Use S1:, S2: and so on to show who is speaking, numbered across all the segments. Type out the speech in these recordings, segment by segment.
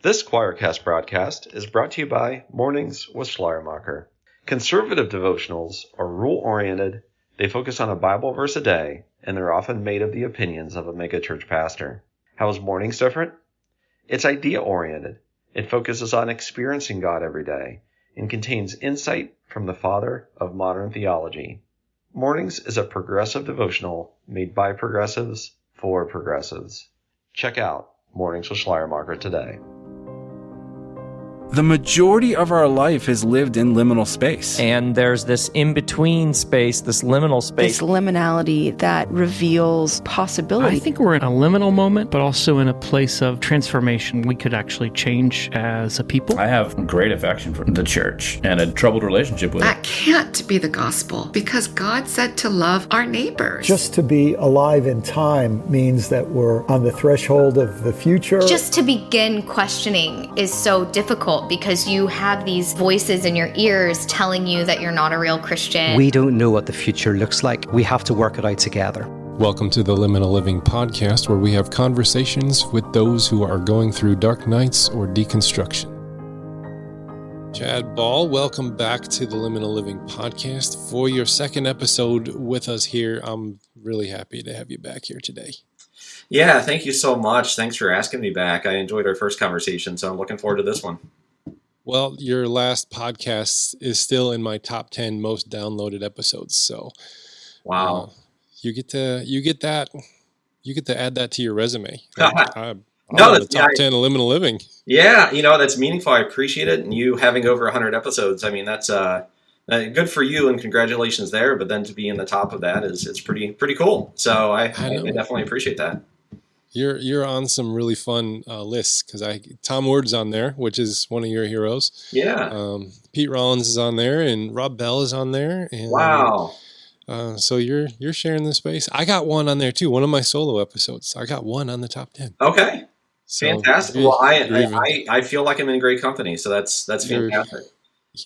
S1: This Choircast broadcast is brought to you by Mornings with Schleiermacher. Conservative devotionals are rule-oriented, they focus on a Bible verse a day, and they're often made of the opinions of a megachurch pastor. How is Mornings different? It's idea-oriented. It focuses on experiencing God every day and contains insight from the father of modern theology. Mornings is a progressive devotional made by progressives for progressives. Check out Mornings with Schleiermacher today.
S2: The majority of our life is lived in liminal space.
S3: And there's this in-between space, this liminal space.
S4: This liminality that reveals possibility.
S5: I think we're in a liminal moment, but also in a place of transformation. We could actually change as a people.
S6: I have great affection for the church and a troubled relationship with it.
S7: That can't be the gospel because God said to love our neighbors.
S8: Just to be alive in time means that we're on the threshold of the future.
S9: Just to begin questioning is so difficult because you have these voices in your ears telling you that you're not a real Christian.
S10: We don't know what the future looks like. We have to work it out together.
S11: Welcome to the Liminal Living Podcast, where we have conversations with those who are going through dark nights or deconstruction. Chad Bahl, welcome back to the Liminal Living Podcast for your second episode with us here. I'm really happy to have you back here today.
S1: Yeah, thank you so much. Thanks for asking me back. I enjoyed our first conversation, so I'm looking forward to this one.
S11: Well, your last podcast is still in my top 10 most downloaded episodes. So,
S1: wow,
S11: you get to add that to your resume. I'm
S1: no,
S11: the top 10 of Liminal Living.
S1: Yeah, that's meaningful. I appreciate it, and you having over 100 episodes. I mean, that's good for you, and congratulations there. But then to be in the top of that it's pretty cool. So I definitely appreciate that.
S11: You're on some really fun lists because Tom Ward's on there, which is one of your heroes.
S1: Yeah.
S11: Pete Rollins is on there, and Rob Bell is on there. And,
S1: wow.
S11: So you're sharing the space. I got one on there too. One of my solo episodes. I got one on the top 10.
S1: Okay. So fantastic. Well, I feel like I'm in great company, so that's fantastic.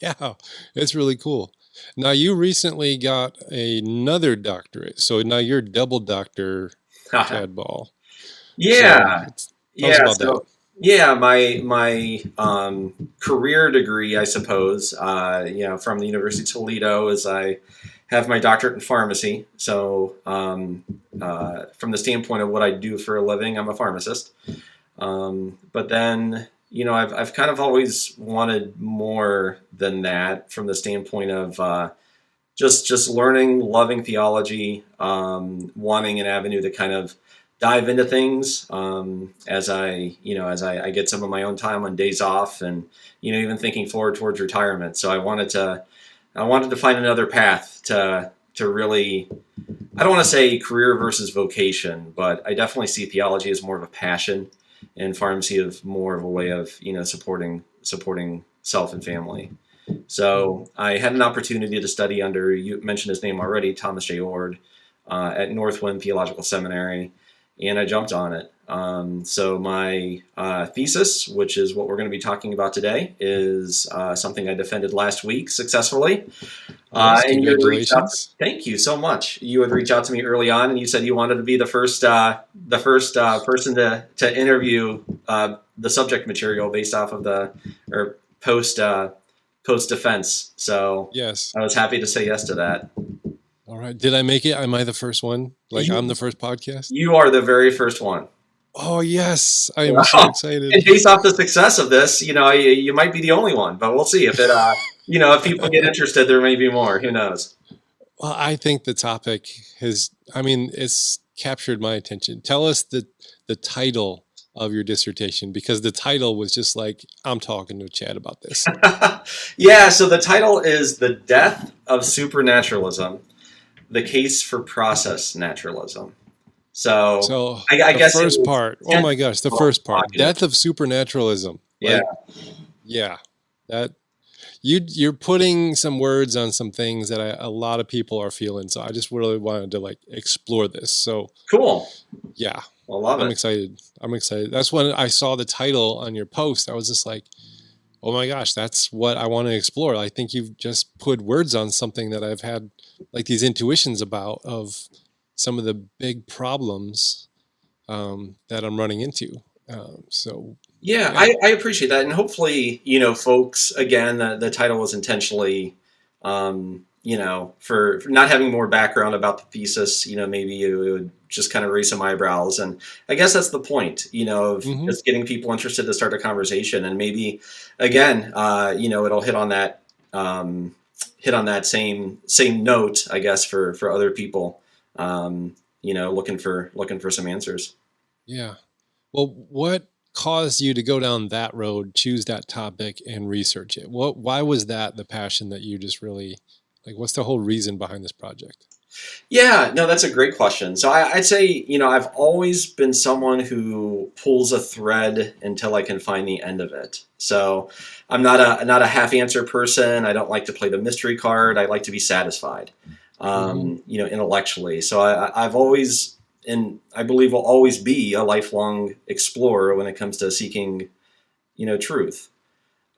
S11: Yeah, it's really cool. Now you recently got another doctorate, so now you're double doctor, Chad Bahl.
S1: Yeah.
S11: So,
S1: my career degree, I suppose, from the University of Toledo, is I have my doctorate in pharmacy. So from the standpoint of what I do for a living, I'm a pharmacist. But then, I've kind of always wanted more than that from the standpoint of just learning, loving theology, wanting an avenue to kind of dive into things as I get some of my own time on days off, and even thinking forward towards retirement. So I wanted to find another path to really, I don't want to say career versus vocation, but I definitely see theology as more of a passion, and pharmacy as more of a way of supporting self and family. So I had an opportunity to study under, you mentioned his name already, Thomas J. Ord, at Northwind Theological Seminary. And I jumped on it. So my thesis, which is what we're going to be talking about today, is something I defended last week successfully.
S11: Yes,
S1: and
S11: congratulations.
S1: Thank you so much. You would reach out to me early on, and you said you wanted to be the first person to interview the subject material based off of post defense. So
S11: yes,
S1: I was happy to say yes to that.
S11: All right. Did I make it? Am I the first one? I'm the first podcast?
S1: You are the very first one.
S11: Oh, yes. I am so excited.
S1: And based off the success of this, you might be the only one, but we'll see if if people get interested, there may be more. Who knows?
S11: Well, I think the topic it's captured my attention. Tell us the title of your dissertation, because the title was just like, I'm talking to Chad about this.
S1: Yeah. So the title is The Death of Supernaturalism, the Case for Process Naturalism. So I guess
S11: the first part. Oh my gosh, the first part. Death of Supernaturalism.
S1: Yeah.
S11: Yeah. That you're putting some words on some things that a lot of people are feeling. So I just really wanted to explore this. So
S1: cool.
S11: Yeah.
S1: I love it.
S11: I'm excited. That's when I saw the title on your post. I was just like, oh my gosh, that's what I want to explore. I think you've just put words on something that I've had these intuitions about, of some of the big problems that I'm running into. So
S1: Yeah, I appreciate that. And hopefully, folks, again, the title was intentionally, for not having more background about the thesis, maybe it would just kind of raise some eyebrows. And I guess that's the point, of just getting people interested to start a conversation. And maybe, again, it'll hit on that same note, I guess, for other people, looking for some answers.
S11: Yeah. Well, what caused you to go down that road, choose that topic, and research it? Why was that the passion that you just really, what's the whole reason behind this project?
S1: Yeah, no, that's a great question. So I'd say, I've always been someone who pulls a thread until I can find the end of it. So I'm not a half answer person. I don't like to play the mystery card. I like to be satisfied, intellectually. So I've always, and I believe will always be, a lifelong explorer when it comes to seeking, truth.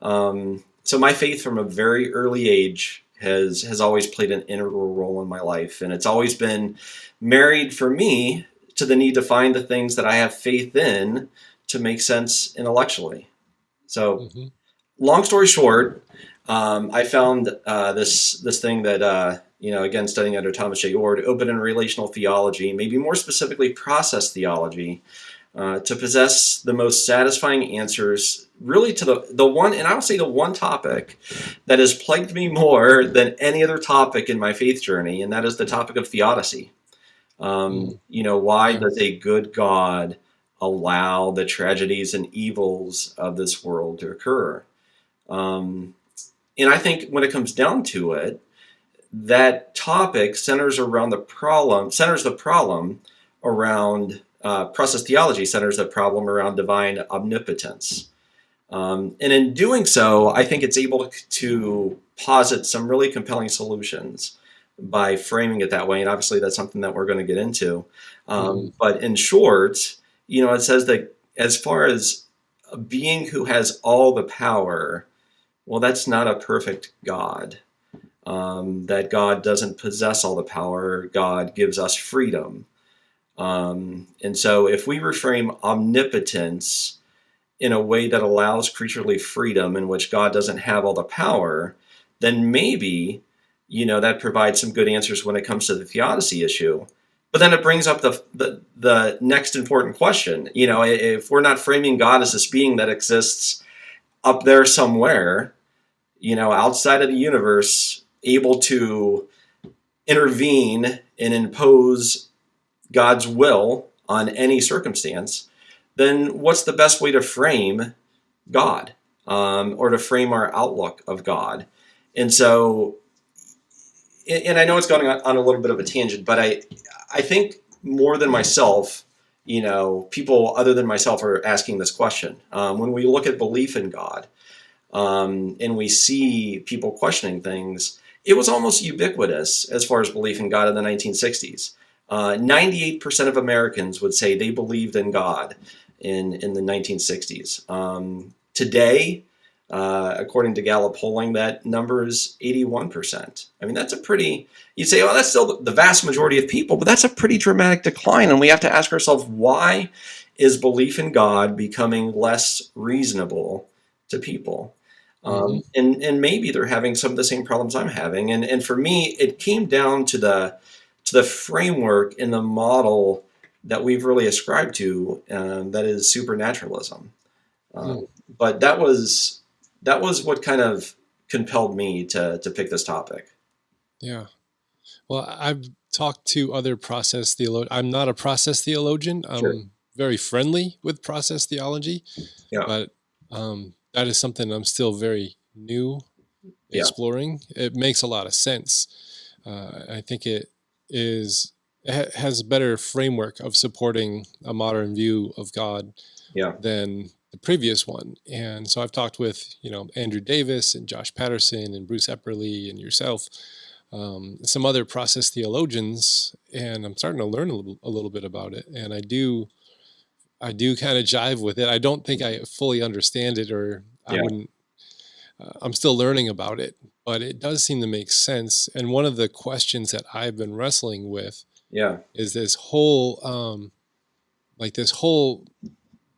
S1: So my faith from a very early age has always played an integral role in my life. And it's always been married for me to the need to find the things that I have faith in to make sense intellectually. So long story short, I found this thing that, again, studying under Thomas J. Ord, open and relational theology, maybe more specifically process theology, to possess the most satisfying answers really to the one, and I would say the one topic that has plagued me more than any other topic in my faith journey, and that is the topic of theodicy. Why does a good God allow the tragedies and evils of this world to occur? And I think when it comes down to it, that topic centers the problem around process theology, centers the problem around divine omnipotence. And in doing so, I think it's able to posit some really compelling solutions by framing it that way. And obviously that's something that we're going to get into. But in short, it says that as far as a being who has all the power, well, that's not a perfect God. That God doesn't possess all the power. God gives us freedom. And so if we reframe omnipotence in a way that allows creaturely freedom in which God doesn't have all the power, then maybe, that provides some good answers when it comes to the theodicy issue. But then it brings up the next important question. If we're not framing God as this being that exists up there somewhere, outside of the universe, able to intervene and impose God's will on any circumstance, then what's the best way to frame God, or to frame our outlook of God? And so, and I know it's going on a little bit of a tangent, but I think more than myself, people other than myself are asking this question. When we look at belief in God, and we see people questioning things, it was almost ubiquitous as far as belief in God in the 1960s. 98% of Americans would say they believed in God in the 1960s. Today, according to Gallup polling, that number is 81%. I mean, that's a pretty, you'd say, oh, that's still the vast majority of people, but that's a pretty dramatic decline. And we have to ask ourselves, why is belief in God becoming less reasonable to people? And maybe they're having some of the same problems I'm having. And for me, it came down to the framework and the model that we've really ascribed to, that is supernaturalism. But that was what kind of compelled me to pick this topic. Yeah.
S11: Well, I've talked to other process theologians. I'm not a process theologian. I'm very friendly with process theology, but that is something I'm still very new exploring. It makes a lot of sense. I think it has a better framework of supporting a modern view of God than the previous one. And so I've talked with, Andrew Davis and Josh Patterson and Bruce Epperly and yourself, some other process theologians, and I'm starting to learn a little bit about it. And I do kind of jive with it. I don't think I fully understand it, or I wouldn't. I'm still learning about it, but it does seem to make sense. And one of the questions that I've been wrestling with is this whole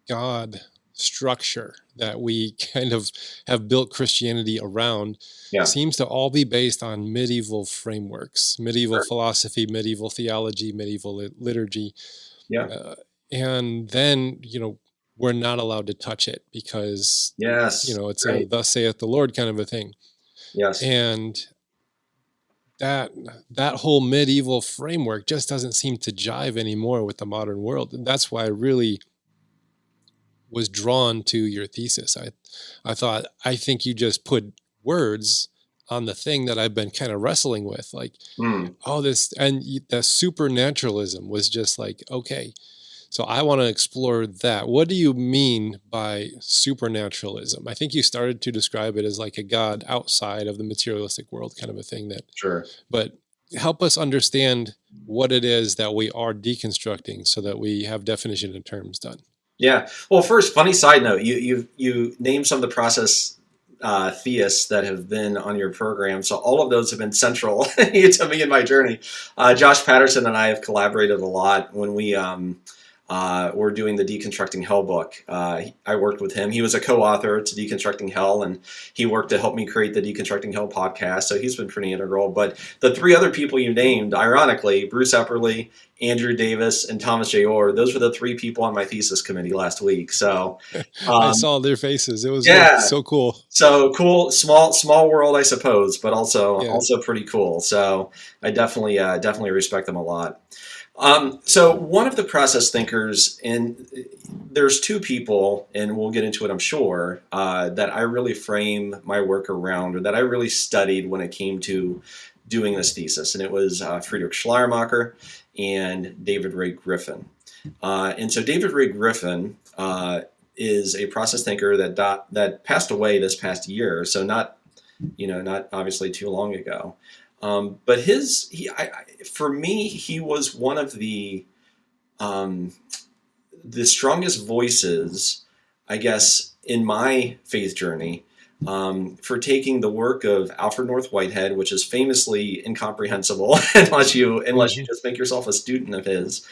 S11: God structure that we kind of have built Christianity around
S1: Yeah.
S11: seems to all be based on medieval frameworks, medieval philosophy, medieval theology, medieval liturgy.
S1: Yeah.
S11: And then, we're not allowed to touch it because,
S1: Yes.
S11: it's
S1: Right.
S11: a thus saith the Lord kind of a thing.
S1: Yes.
S11: And that whole medieval framework just doesn't seem to jive anymore with the modern world. And that's why I really was drawn to your thesis. I thought, I think you just put words on the thing that I've been kind of wrestling with, like, this, and the supernaturalism was just like, okay, so I want to explore that. What do you mean by supernaturalism? I think you started to describe it as like a God outside of the materialistic world kind of a thing but help us understand what it is that we are deconstructing so that we have definition and terms done. Yeah.
S1: Well, first, funny side note, you named some of the process theists that have been on your program. So all of those have been central to me in my journey. Josh Patterson and I have collaborated a lot when we were doing the Deconstructing Hell book. I worked with him. He was a co-author to Deconstructing Hell, and he worked to help me create the Deconstructing Hell podcast. So he's been pretty integral. But the three other people you named, ironically, Bruce Epperly, Andrew Davis, and Thomas J. Orr, those were the three people on my thesis committee last week. So
S11: I saw their faces. It was so cool.
S1: So cool, small world, I suppose, but also pretty cool. So I definitely respect them a lot. So one of the process thinkers, and there's two people, and we'll get into it, I'm sure, that I really frame my work around, or that I really studied when it came to doing this thesis. And it was Friedrich Schleiermacher and David Ray Griffin. And so David Ray Griffin is a process thinker that passed away this past year. So not obviously too long ago. But for me, he was one of the strongest voices, I guess, in my faith journey, for taking the work of Alfred North Whitehead, which is famously incomprehensible unless you just make yourself a student of his,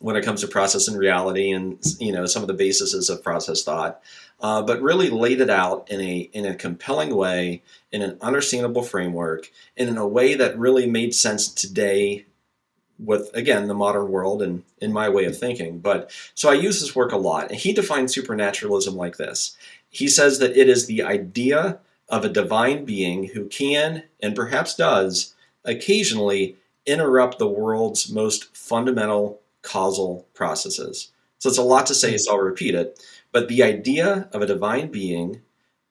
S1: when it comes to process and reality and some of the bases of process thought. But really laid it out in a compelling way, in an understandable framework, and in a way that really made sense today with, again, the modern world and in my way of thinking. But so I use his work a lot. And he defines supernaturalism like this. He says that it is the idea of a divine being who can, and perhaps does, occasionally interrupt the world's most fundamental causal processes. So it's a lot to say, so I'll repeat it. But the idea of a divine being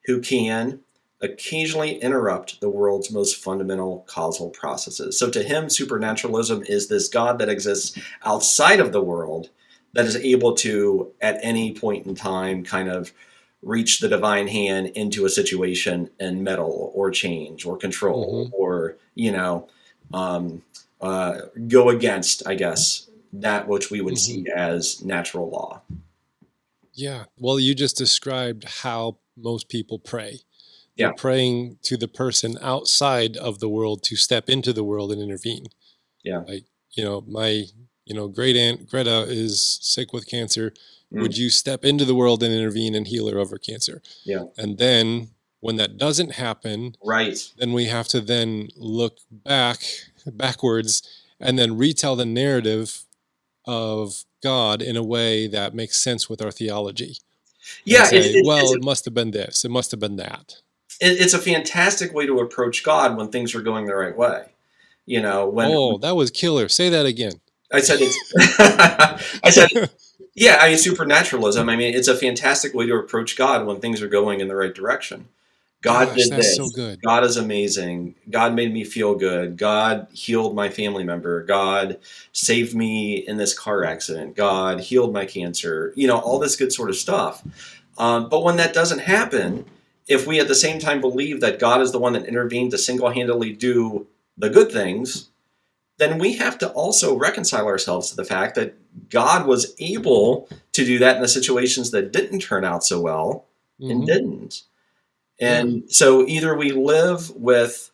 S1: who can occasionally interrupt the world's most fundamental causal processes. So to him, supernaturalism is this God that exists outside of the world that is able to, at any point in time, kind of reach the divine hand into a situation and meddle or change or control or, go against, I guess, that which we would see as natural law.
S11: Yeah. Well, you just described how most people pray. They're praying to the person outside of the world to step into the world and intervene.
S1: Yeah.
S11: Like, my, great aunt Greta is sick with cancer. Would you step into the world and intervene and heal her of her cancer?
S1: Yeah.
S11: And then when that doesn't happen, then we have to then look backwards and then retell the narrative of God in a way that makes sense with our theology.
S1: Yeah.
S11: It must have been this. It must have been that.
S1: It's a fantastic way to approach God when things are going the right way.
S11: That was killer. Say that again.
S1: I said supernaturalism. It's a fantastic way to approach God when things are going in the right direction. God did this. So good. God is amazing. God made me feel good. God healed my family member. God saved me in this car accident. God healed my cancer. All this good sort of stuff. But when that doesn't happen, if we at the same time believe that God is the one that intervened to single-handedly do the good things, then we have to also reconcile ourselves to the fact that God was able to do that in the situations that didn't turn out so well and didn't. And so either we live with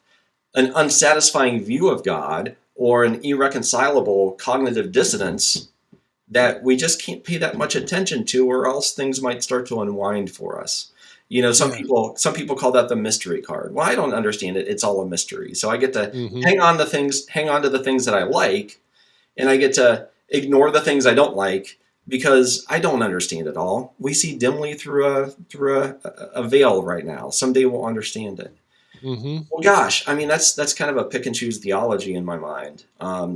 S1: an unsatisfying view of God or an irreconcilable cognitive dissonance that we just can't pay that much attention to, or else things might start to unwind for us. Some people call that the mystery card. Well, I don't understand it. It's all a mystery. So I get to hang on to the things that I like, and I get to ignore the things I don't like because I don't understand it all. We see dimly through a veil right now. Someday we'll understand it. Well, gosh, I mean, that's kind of a pick and choose theology in my mind.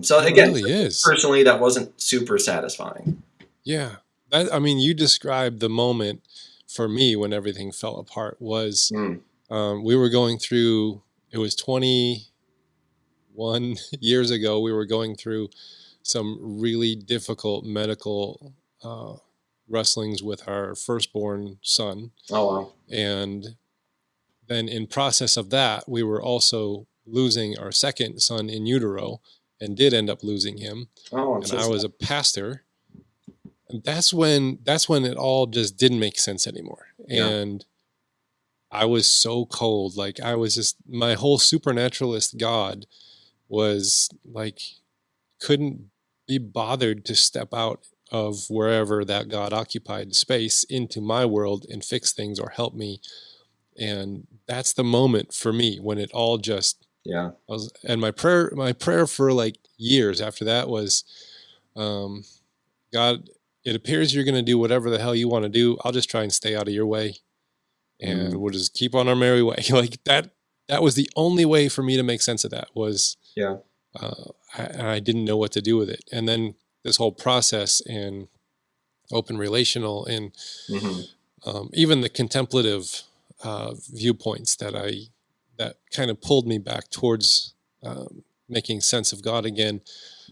S1: So
S11: It
S1: again,
S11: really is.
S1: personally, that wasn't super satisfying.
S11: Yeah. You described the moment for me when everything fell apart was we were going through, it was 21 years ago, we were going through some really difficult medical wrestlings with our firstborn son.
S1: Oh, wow.
S11: And then in process of that, we were also losing our second son in utero and did end up losing him.
S1: Oh,
S11: and I was a pastor. And that's when it all just didn't make sense anymore.
S1: Yeah.
S11: And I was so cold. Like I was just, my whole supernaturalist God was like, couldn't be bothered to step out of wherever that God occupied space into my world and fix things or help me. And that's the moment for me when it all just, and my prayer for like years after that was, God, it appears you're going to do whatever the hell you want to do. I'll just try and stay out of your way, and we'll just keep on our merry way. Like that was the only way for me to make sense of that was, I didn't know what to do with it. And then this whole process and open relational and even the contemplative viewpoints that kind of pulled me back towards making sense of God again,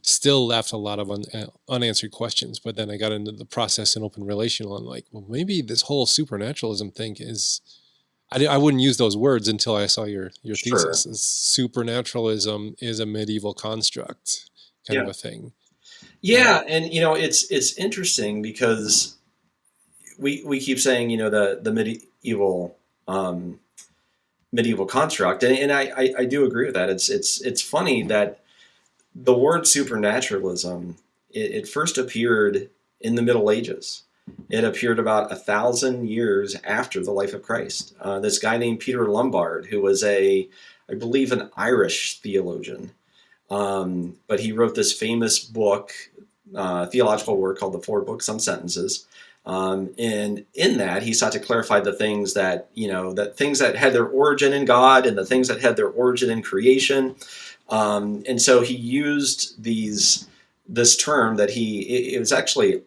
S11: still left a lot of unanswered questions. But then I got into the process in open relational and like, well, maybe this whole supernaturalism thing is, I wouldn't use those words until I saw your thesis. Supernaturalism is a medieval construct kind of a thing.
S1: Yeah. And, it's interesting because we keep saying, the medieval construct. And I do agree with that. It's funny that the word supernaturalism, it first appeared in the Middle Ages. It appeared about 1,000 years after the life of Christ. This guy named Peter Lombard, who was I believe an Irish theologian, but he wrote this famous book, theological work called The Four Books on Sentences. And in that, he sought to clarify the things that things that had their origin in God and the things that had their origin in creation. And so he used this term that it was actually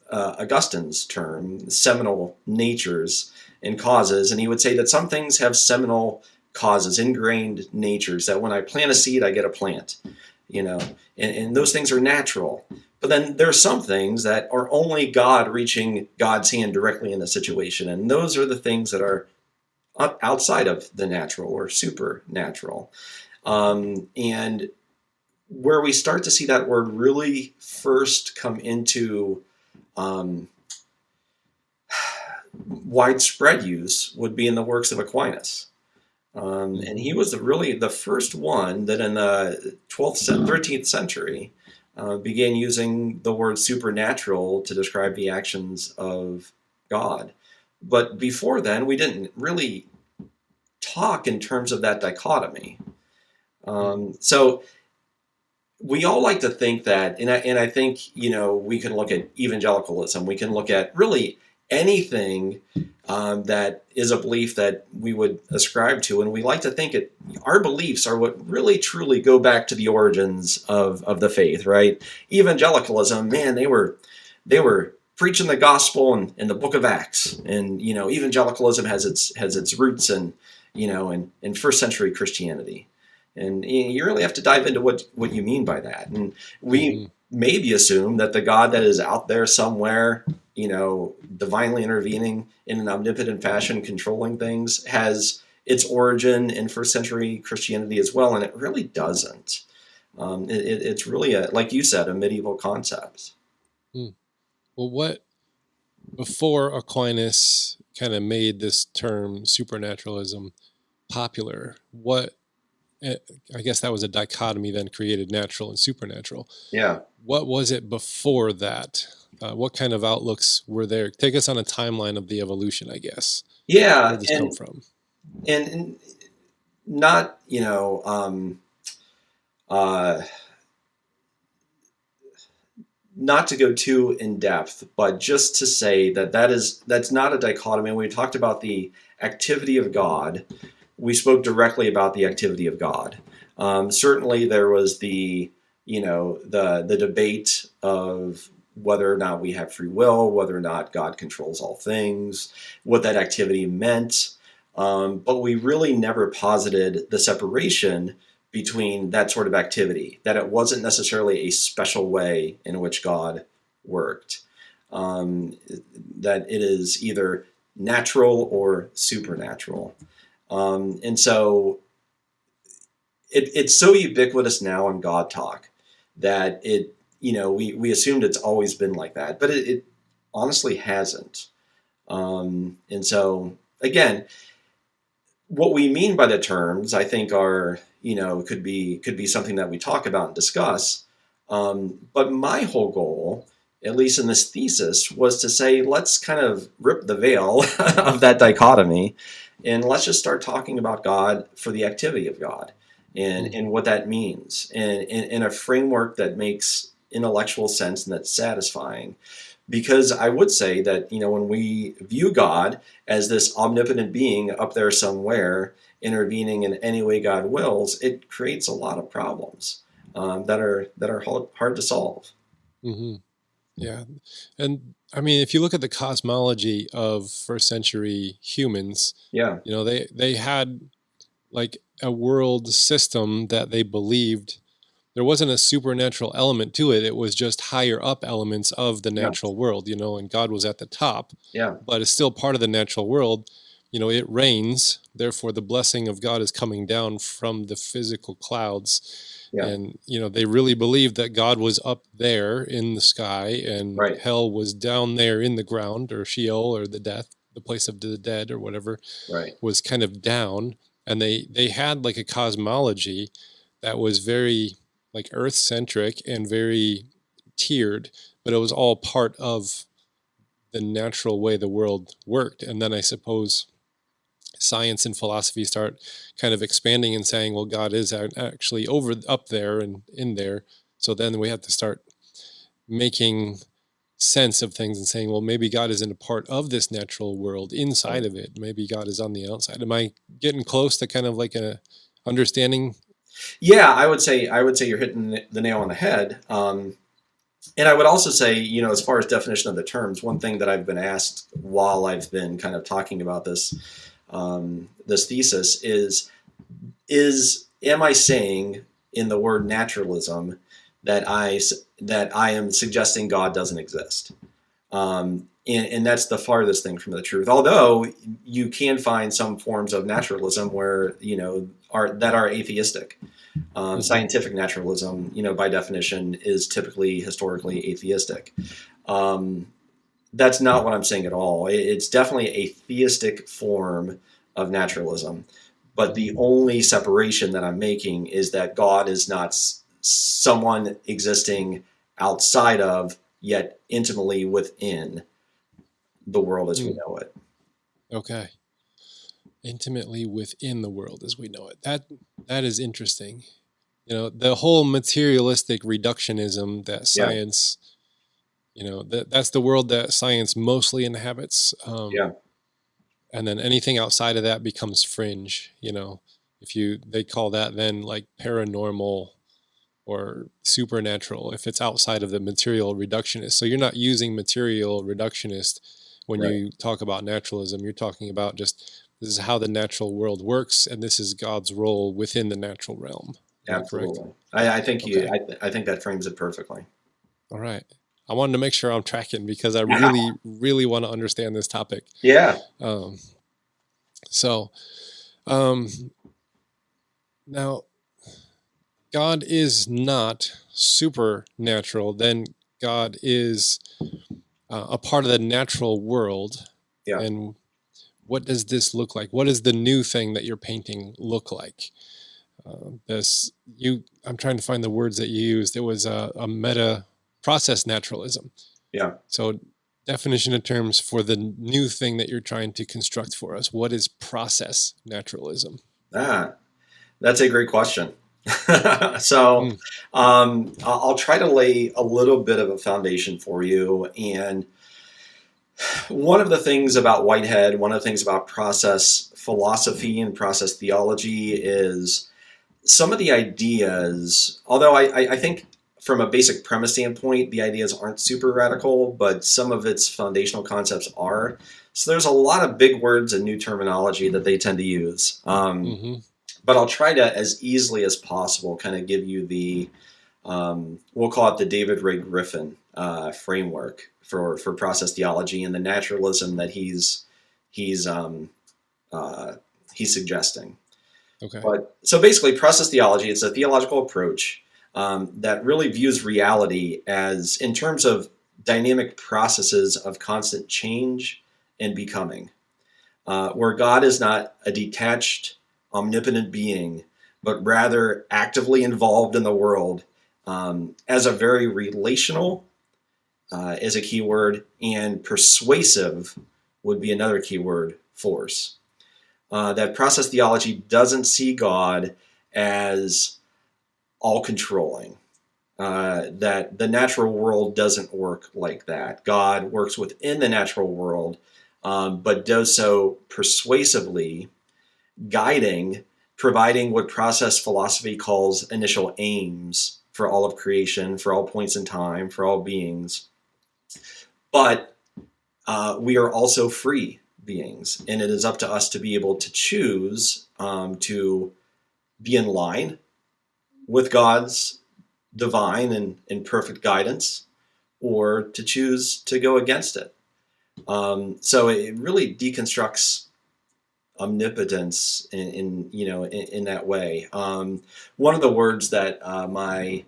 S1: Augustine's term, seminal natures and causes. And he would say that some things have seminal causes, ingrained natures, that when I plant a seed, I get a plant, and those things are natural. But then there are some things that are only God reaching God's hand directly in the situation. And those are the things that are outside of the natural or supernatural. And where we start to see that word really first come into widespread use would be in the works of Aquinas. And he was really the first one that in the 13th century began using the word supernatural to describe the actions of God. But before then, we didn't really talk in terms of that dichotomy. So we all like to think that, and I think, we can look at evangelicalism. We can look at really anything that is a belief that we would ascribe to. And we like to think our beliefs are what really truly go back to the origins of the faith, right? Evangelicalism, man, they were preaching the gospel in the book of Acts. And, evangelicalism has its roots in first century Christianity. And you really have to dive into what you mean by that. And we maybe assume that the God that is out there somewhere, divinely intervening in an omnipotent fashion, controlling things, has its origin in first century Christianity as well. And it really doesn't. It's really, like you said, a medieval concept.
S11: Well, before Aquinas kind of made this term supernaturalism popular, I guess that was a dichotomy then created, natural and supernatural.
S1: Yeah.
S11: What was it before that What kind of outlooks were there? Take us on a timeline of the evolution, I guess.
S1: Yeah,
S11: Where did this come from?
S1: And not, not to go too in depth, but just to say that's not a dichotomy. When we talked about the activity of God, we spoke directly about the activity of God. Certainly, there was the debate of whether or not we have free will, whether or not God controls all things, what that activity meant. But we really never posited the separation between that sort of activity, that it wasn't necessarily a special way in which God worked, that it is either natural or supernatural. And so it's so ubiquitous now in God talk that we assumed it's always been like that, but it honestly hasn't. And so, again, what we mean by the terms, I think, are, could be something that we talk about and discuss. But my whole goal, at least in this thesis, was to say, let's kind of rip the veil of that dichotomy, and let's just start talking about God for the activity of God and what that means, and in a framework that makes intellectual sense and that's satisfying. Because I would say that, when we view God as this omnipotent being up there somewhere, intervening in any way God wills, it creates a lot of problems that are hard to solve.
S11: Mm-hmm. Yeah. And I mean, if you look at the cosmology of first century humans,
S1: yeah,
S11: they had like a world system that they believed there wasn't a supernatural element to it. It was just higher up elements of the natural world, and God was at the top.
S1: Yeah.
S11: But it's still part of the natural world. It rains. Therefore, the blessing of God is coming down from the physical clouds.
S1: Yeah.
S11: And, they really believed that God was up there in the sky and hell was down there in the ground, or Sheol, or the place of the dead, or whatever, was kind of down. And they had like a cosmology that was very like earth-centric and very tiered, but it was all part of the natural way the world worked. And then I suppose science and philosophy start kind of expanding and saying, well, God is actually up there and in there. So then we have to start making sense of things and saying, well, maybe God isn't a part of this natural world inside of it. Maybe God is on the outside. Am I getting close to kind of like a understanding?
S1: Yeah, I would say you're hitting the nail on the head. And I would also say, as far as definition of the terms, one thing that I've been asked while I've been kind of talking about this thesis is am I saying in the word naturalism that I am suggesting God doesn't exist? And that's the farthest thing from the truth. Although you can find some forms of naturalism where are atheistic. Scientific naturalism, by definition, is typically historically atheistic. That's not what I'm saying at all. It's definitely a theistic form of naturalism. But the only separation that I'm making is that God is not someone existing outside of, yet intimately within the world as we know it.
S11: Okay. Intimately within the world as we know it. That is interesting. The whole materialistic reductionism that science, that's the world that science mostly inhabits. And then anything outside of that becomes fringe. They call that then like paranormal or supernatural if it's outside of the material reductionist. So you're not using material reductionist when you talk about naturalism. You're talking about just this is how the natural world works, and this is God's role within the natural realm.
S1: Absolutely. I think I think that frames it perfectly.
S11: All right. I wanted to make sure I'm tracking because I really, really want to understand this topic.
S1: Yeah.
S11: Now, God is not supernatural. Then God is a part of the natural world.
S1: Yeah.
S11: And what does this look like? What does the new thing that you're painting look like? I'm trying to find the words that you used. It was a meta process naturalism.
S1: Yeah.
S11: So definition of terms for the new thing that you're trying to construct for us. What is process naturalism?
S1: That's a great question. So I'll try to lay a little bit of a foundation for you. And one of the things about Whitehead, one of the things about process philosophy and process theology is some of the ideas, although I think from a basic premise standpoint, the ideas aren't super radical, but some of its foundational concepts are. So there's a lot of big words and new terminology that they tend to use. But I'll try to, as easily as possible, kind of give you the, we'll call it the David Ray Griffin framework for process theology and the naturalism that he's suggesting.
S11: Okay.
S1: But so basically, process theology, it's a theological approach that really views reality as in terms of dynamic processes of constant change and becoming, where God is not a detached, omnipotent being, but rather actively involved in the world as a very relational is a keyword, and persuasive would be another keyword force. That process theology doesn't see God as all-controlling, that the natural world doesn't work like that. God works within the natural world, but does so persuasively, guiding, providing what process philosophy calls initial aims for all of creation, for all points in time, for all beings. But we are also free beings, and it is up to us to be able to choose to be in line with God's divine and perfect guidance, or to choose to go against it. So it really deconstructs omnipotence in that way. One of the words that my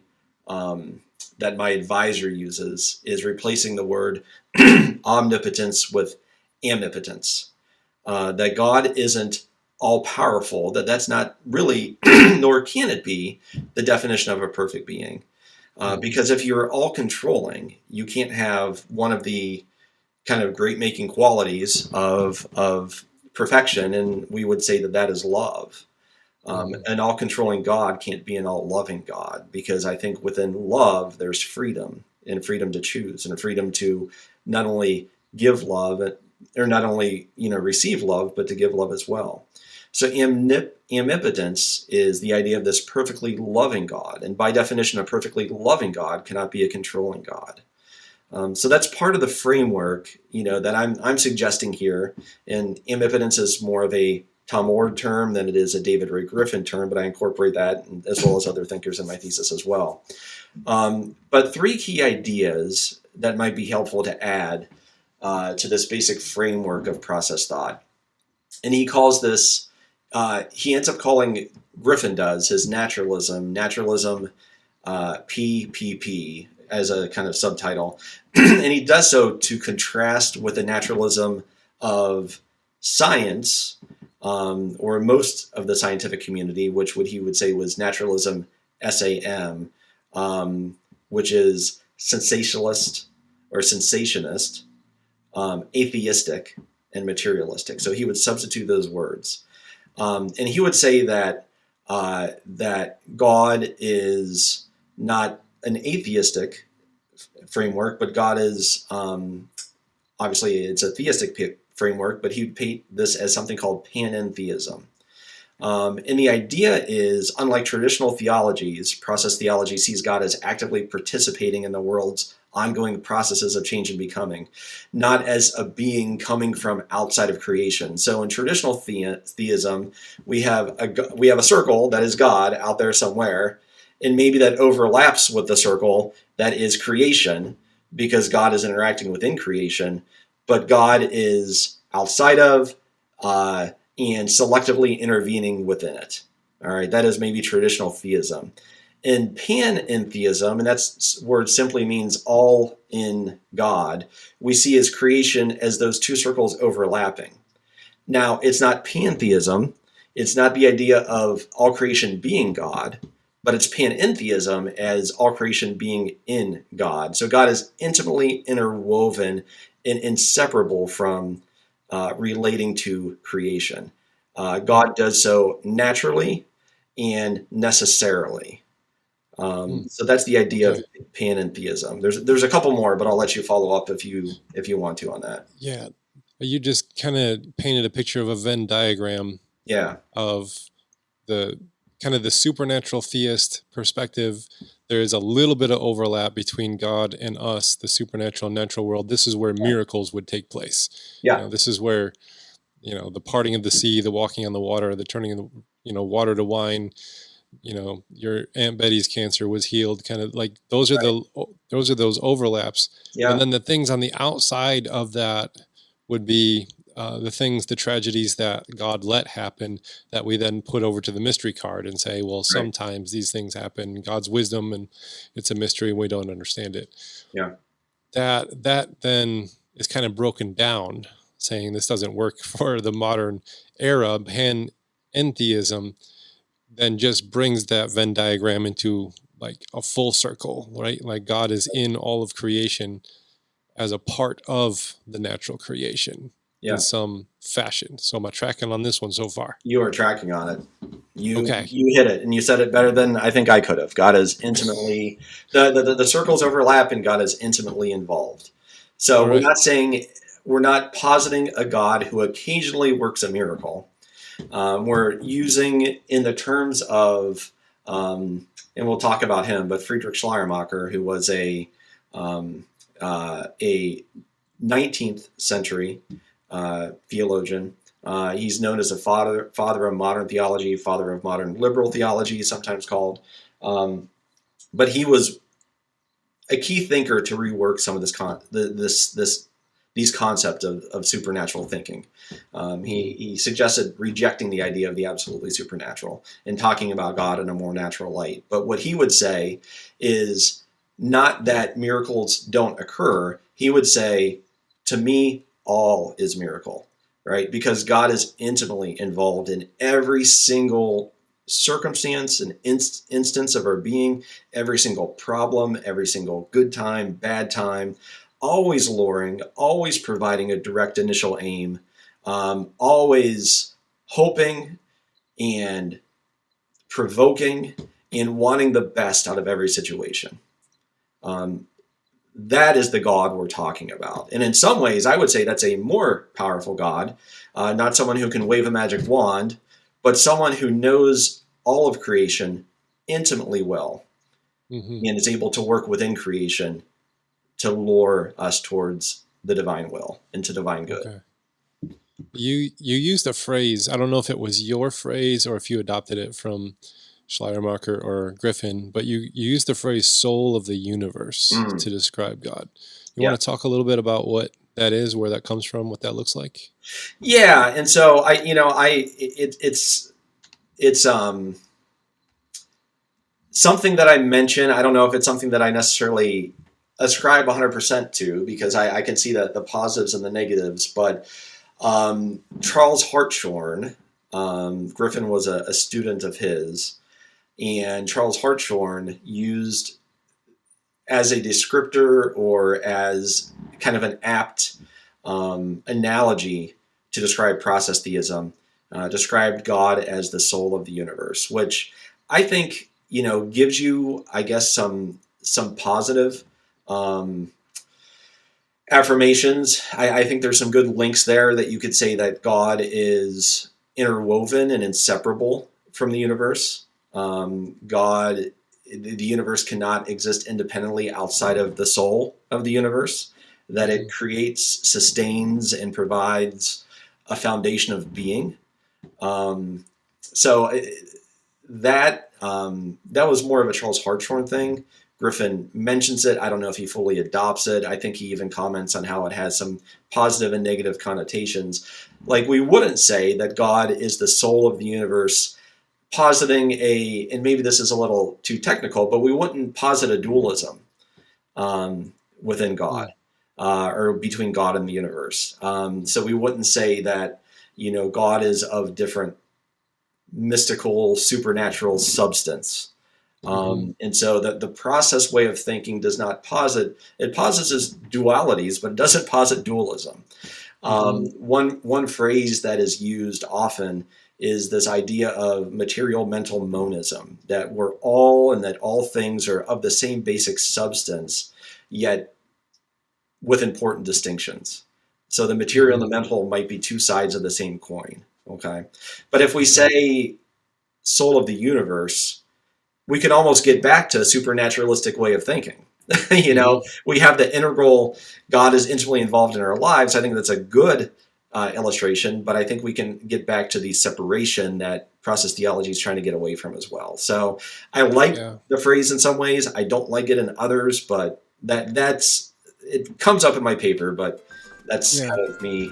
S1: advisor uses is replacing the word omnipotence with omnipotence. That God isn't all-powerful, that's not really, nor can it be, the definition of a perfect being. Because if you're all-controlling, you can't have one of the kind of great-making qualities of perfection, and we would say that is love. An all-controlling God can't be an all-loving God, because I think within love there's freedom, and freedom to choose, and a freedom to not only give love, or not only receive love, but to give love as well. So omnipotence is the idea of this perfectly loving God, and by definition, a perfectly loving God cannot be a controlling God. So that's part of the framework, that I'm suggesting here. And omnipotence is more of a Tom Ward term than it is a David Ray Griffin term, but I incorporate that as well as other thinkers in my thesis as well. But three key ideas that might be helpful to add to this basic framework of process thought. And he calls this, he ends up calling, Griffin does, his naturalism PPP as a kind of subtitle. And he does so to contrast with the naturalism of science, or most of the scientific community, which he would say was naturalism SAM, which is sensationalist or sensationist, atheistic, and materialistic. So he would substitute those words. And he would say that God is not an atheistic framework, but God is, obviously it's a theistic framework, but he would paint this as something called Panentheism. And the idea is, unlike traditional theologies, process theology sees God as actively participating in the world's ongoing processes of change and becoming, not as a being coming from outside of creation. So in traditional theism, we have a circle that is God out there somewhere, and maybe that overlaps with the circle that is creation, because God is interacting within creation, but God is outside of and selectively intervening within it. All right, that is maybe traditional theism. In panentheism, and that word simply means all in God, we see as creation as those two circles overlapping. Now, it's not pantheism. It's not the idea of all creation being God, but it's panentheism as all creation being in God. So God is intimately interwoven and inseparable from relating to creation. God does so naturally and necessarily. So that's the idea of panentheism. There's a couple more, but I'll let you follow up if you want to on that.
S11: Yeah, you just kind of painted a picture of a Venn diagram.
S1: Yeah.
S11: Of the kind of the supernatural theist perspective. There is a little bit of overlap between God and us, the supernatural and natural world. This is where miracles would take place.
S1: Yeah.
S11: This is where, the parting of the sea, the walking on the water, the turning of the, water to wine, your Aunt Betty's cancer was healed, kind of like those are those overlaps.
S1: Yeah.
S11: And then the things on the outside of that would be the tragedies that God let happen that we then put over to the mystery card and say, well, sometimes these things happen, God's wisdom, and it's a mystery and we don't understand it.
S1: Yeah.
S11: That then is kind of broken down, saying this doesn't work for the modern era. Panentheism then just brings that Venn diagram into like a full circle, right? Like God is in all of creation as a part of the natural creation. In some fashion. So am I tracking on this one so far?
S1: You are tracking on it. You hit it, and you said it better than I think I could have. God is intimately, the circles overlap, and God is intimately involved. So we're not positing a God who occasionally works a miracle. We're using in the terms of, and we'll talk about him, but Friedrich Schleiermacher, who was a 19th century theologian. He's known as a father of modern theology, father of modern liberal theology, sometimes called. But he was a key thinker to rework some of these concepts of supernatural thinking. He suggested rejecting the idea of the absolutely supernatural and talking about God in a more natural light. But what he would say is not that miracles don't occur. He would say, to me, all is miracle, right? Because God is intimately involved in every single circumstance and instance of our being, every single problem, every single good time, bad time, always luring, always providing a direct initial aim, always hoping and provoking and wanting the best out of every situation. That is the God we're talking about. And in some ways, I would say that's a more powerful God, not someone who can wave a magic wand, but someone who knows all of creation intimately well and is able to work within creation to lure us towards the divine will and to divine good.
S11: Okay. You used a phrase, I don't know if it was your phrase or if you adopted it from Schleiermacher or Griffin, but you used the phrase soul of the universe to describe God. You want to talk a little bit about what that is, where that comes from, what that looks like?
S1: Yeah. And so it's something that I mention. I don't know if it's something that I necessarily ascribe 100% to, because I can see the positives and the negatives, but Charles Hartshorne, Griffin was a student of his, and Charles Hartshorne used as a descriptor or as kind of an apt analogy to describe process theism, described God as the soul of the universe, which I think, gives you, I guess, some positive affirmations. I think there's some good links there that you could say that God is interwoven and inseparable from the universe. The universe cannot exist independently outside of the soul of the universe, that it creates, sustains, and provides a foundation of being. So that was more of a Charles Hartshorne thing. Griffin mentions it. I don't know if he fully adopts it. I think he even comments on how it has some positive and negative connotations. Like, we wouldn't say that God is the soul of the universe, positing and maybe this is a little too technical, but we wouldn't posit a dualism within God or between God and the universe. So we wouldn't say that, God is of different mystical, supernatural substance. And so the process way of thinking does not posit, it posits dualities, but it doesn't posit dualism. One phrase that is used often is this idea of material mental monism, that we're all and that all things are of the same basic substance, yet with important distinctions. So the material and the mental might be two sides of the same coin. Okay. But if we say soul of the universe, we can almost get back to a supernaturalistic way of thinking. We have the integral, God is intimately involved in our lives. I think that's a good illustration, but I think we can get back to the separation that process theology is trying to get away from as well. So I like the phrase in some ways. I don't like it in others, but that's it comes up in my paper, but that's kind of me.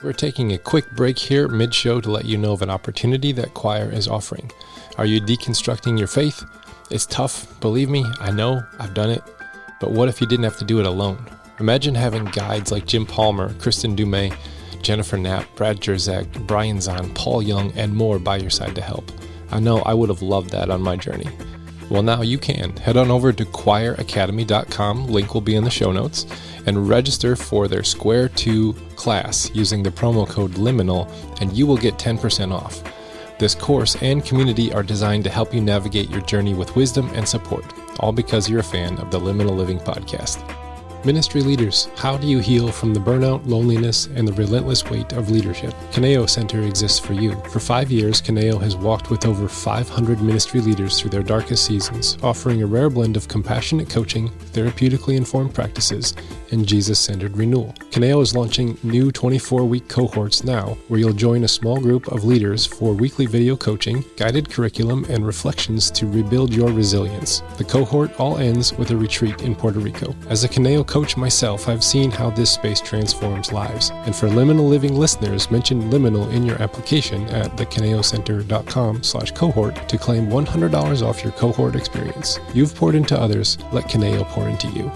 S11: We're taking a quick break here mid-show to let you know of an opportunity that Choir is offering. Are you deconstructing your faith? It's tough, believe me, I know, I've done it. But what if you didn't have to do it alone? Imagine having guides like Jim Palmer, Kristen Dumais, Jennifer Knapp, Brad Jerzak, Brian Zahn, Paul Young, and more by your side to help. I know I would have loved that on my journey. Well, now you can. Head on over to choiracademy.com, link will be in the show notes, and register for their Square 2 class using the promo code LIMINAL, and you will get 10% off. This course and community are designed to help you navigate your journey with wisdom and support, all because you're a fan of the Liminal Living podcast. Ministry leaders, how do you heal from the burnout, loneliness, and the relentless weight of leadership? Kaneo Center exists for you. For 5 years, Kaneo has walked with over 500 ministry leaders through their darkest seasons, offering a rare blend of compassionate coaching, therapeutically informed practices, and Jesus-centered renewal. Kaneo is launching new 24-week cohorts now, where you'll join a small group of leaders for weekly video coaching, guided curriculum, and reflections to rebuild your resilience. The cohort all ends with a retreat in Puerto Rico. As a Kaneo coach myself, I've seen how this space transforms lives. And for Liminal Living listeners, mention Liminal in your application at thecaneocenter.com/cohort to claim $100 off your cohort experience. You've poured into others, let Kaneo pour into you.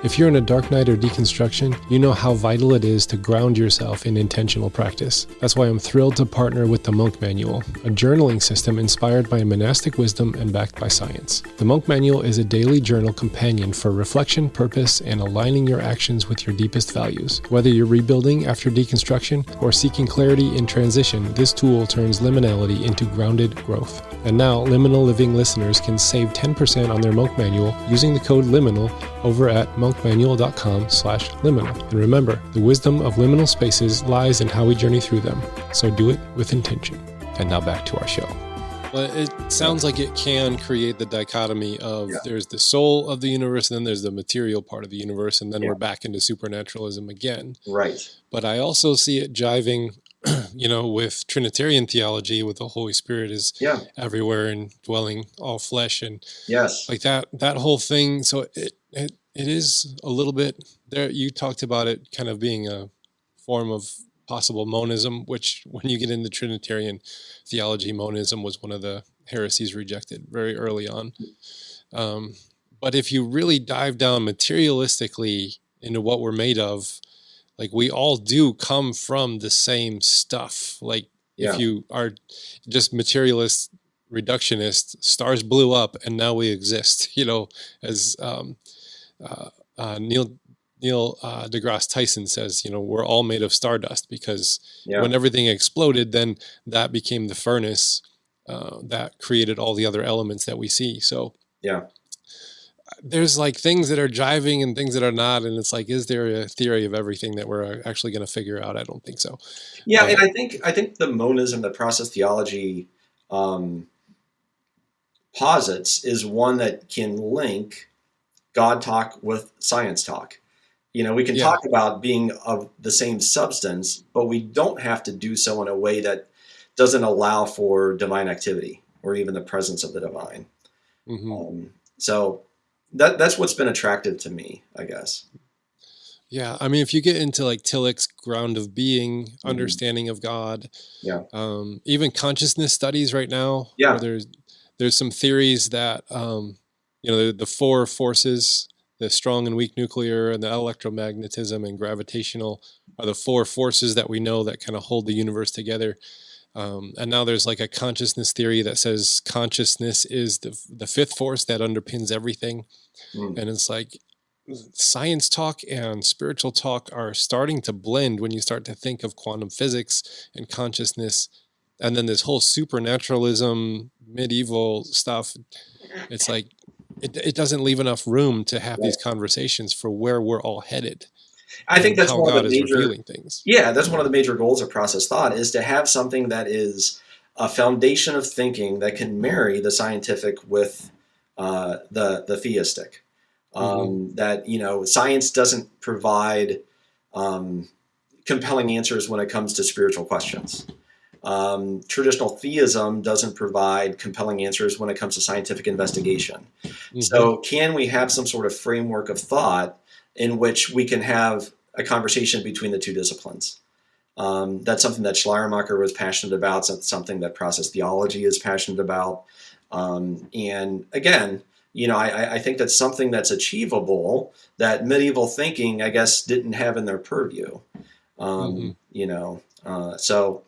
S11: If you're in a dark night or deconstruction, you know how vital it is to ground yourself in intentional practice. That's why I'm thrilled to partner with the Monk Manual, a journaling system inspired by monastic wisdom and backed by science. The Monk Manual is a daily journal companion for reflection, purpose, and aligning your actions with your deepest values. Whether you're rebuilding after deconstruction or seeking clarity in transition, this tool turns liminality into grounded growth. And now, Liminal Living listeners can save 10% on their Monk Manual using the code LIMINAL over at monkmanual.com/liminal. And remember, the wisdom of liminal spaces lies in how we journey through them. So do it with intention. And now back to our show. Well, it sounds like it can create the dichotomy of there's the soul of the universe, and then there's the material part of the universe, and then we're back into supernaturalism again.
S1: Right.
S11: But I also see it jiving with Trinitarian theology, with the Holy Spirit is everywhere and dwelling all flesh, and like that whole thing. So it is a little bit there. You talked about it kind of being a form of possible monism, which when you get into Trinitarian theology, monism was one of the heresies rejected very early on. But if you really dive down materialistically into what we're made of, like we all do come from the same stuff. Like if you are just materialist, reductionist, stars blew up and now we exist, as Neil deGrasse Tyson says, we're all made of stardust because when everything exploded, then that became the furnace that created all the other elements that we see. So there's like things that are jiving and things that are not. And it's like, is there a theory of everything that we're actually going to figure out? I don't think so.
S1: Yeah. And I think the monism that process theology posits is one that can link God talk with science talk. We can talk about being of the same substance, but we don't have to do so in a way that doesn't allow for divine activity or even the presence of the divine. So that's what's been attractive to me, I guess.
S11: Yeah, I mean, if you get into like Tillich's ground of being, understanding of God, even consciousness studies right now, where there's some theories that the four forces, the strong and weak nuclear and the electromagnetism and gravitational are the four forces that we know that kind of hold the universe together. And now there's like a consciousness theory that says consciousness is the fifth force that underpins everything. And it's like science talk and spiritual talk are starting to blend when you start to think of quantum physics and consciousness. And then this whole supernaturalism, medieval stuff, it's like it doesn't leave enough room to have these conversations for where we're all headed.
S1: I think that's
S11: how
S1: one
S11: God
S1: of the
S11: is
S1: major
S11: revealing things.
S1: Yeah, that's one of the major goals of process thought, is to have something that is a foundation of thinking that can marry the scientific with the theistic. That, you know, science doesn't provide compelling answers when it comes to spiritual questions. Traditional theism doesn't provide compelling answers when it comes to scientific investigation. So can we have some sort of framework of thought in which we can have a conversation between the two disciplines? That's something that Schleiermacher was passionate about. That's something that process theology is passionate about. And again, you know, I think that's something that's achievable that medieval thinking, I guess, didn't have in their purview. You know, so.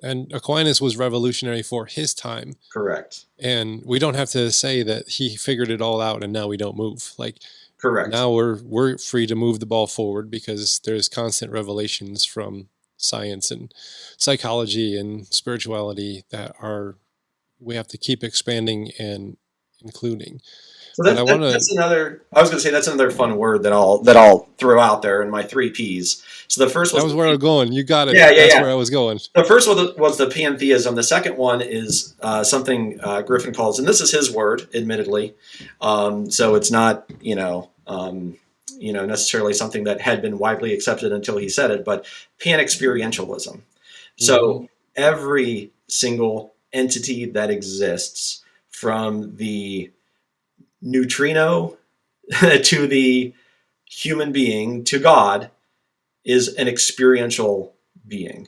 S11: And Aquinas was revolutionary for his time.
S1: Correct.
S11: And we don't have to say that he figured it all out and now we don't move. Like,
S1: correct.
S11: Now we're free to move the ball forward because there's constant revelations from science and psychology and spirituality that we have to keep expanding and including.
S1: So that's another. I was going to say that's another fun word that I'll throw out there in my 3 Ps. So the first
S11: was where I was going. You got it.
S1: Yeah,
S11: That's where I was going.
S1: The first one was the pantheism. The second one is something Griffin calls, and this is his word, admittedly. So it's not necessarily something that had been widely accepted until he said it, but pan-experientialism. So every single entity that exists, from the neutrino to the human being to God, is an experiential being.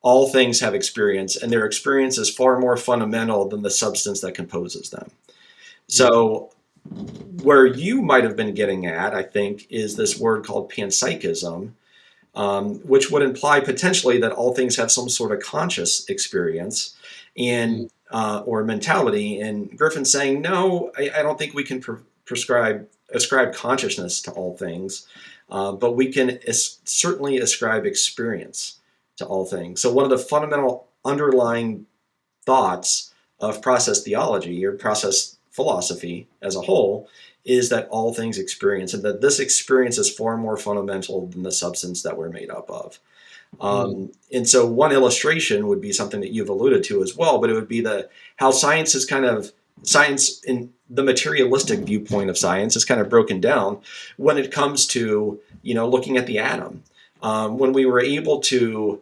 S1: All things have experience, and their experience is far more fundamental than the substance that composes them. So where you might have been getting at, I think, is this word called panpsychism, which would imply potentially that all things have some sort of conscious experience and or mentality. And Griffin's saying, no, I don't think we can ascribe consciousness to all things, but we can certainly ascribe experience to all things. So one of the fundamental underlying thoughts of process theology or process philosophy as a whole is that all things experience, and that this experience is far more fundamental than the substance that we're made up of. And so one illustration would be something that you've alluded to as well, but it would be how science is science in the materialistic viewpoint of science is kind of broken down when it comes to, looking at the atom. When we were able to,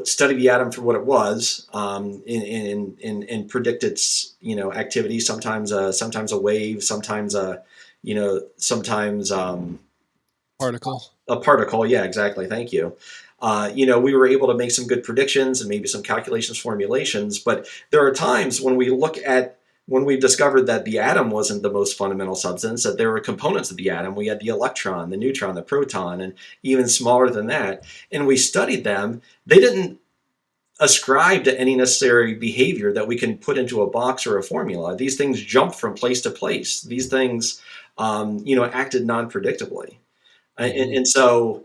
S1: study the atom for what it was, and predict its, activity, sometimes a wave, sometimes
S11: particle.
S1: A particle, yeah, exactly. Thank you. We were able to make some good predictions and maybe some calculations, formulations, but there are times when we've discovered that the atom wasn't the most fundamental substance, that there were components of the atom. We had the electron, the neutron, the proton, and even smaller than that. And we studied them. They didn't ascribe to any necessary behavior that we can put into a box or a formula. These things jumped from place to place. These things, acted non-predictably. And so,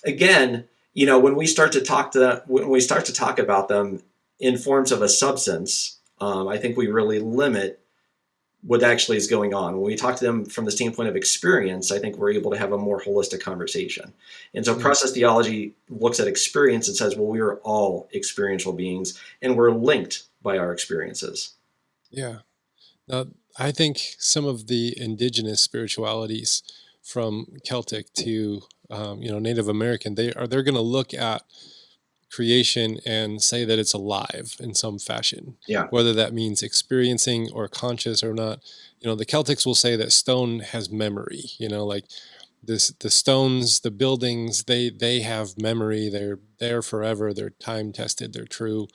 S1: again, when we start to talk about them in forms of a substance, I think we really limit what actually is going on. When we talk to them from the standpoint of experience, I think we're able to have a more holistic conversation. And so process theology looks at experience and says, well, we are all experiential beings, and we're linked by our experiences.
S11: Yeah. Now, I think some of the indigenous spiritualities, from Celtic to Native American, they're going to look at creation and say that it's alive in some fashion.
S1: Yeah.
S11: Whether that means experiencing or conscious or not. The Celtics will say that stone has memory. Like the stones, the buildings, they have memory. They're there forever. They're time tested. They're true.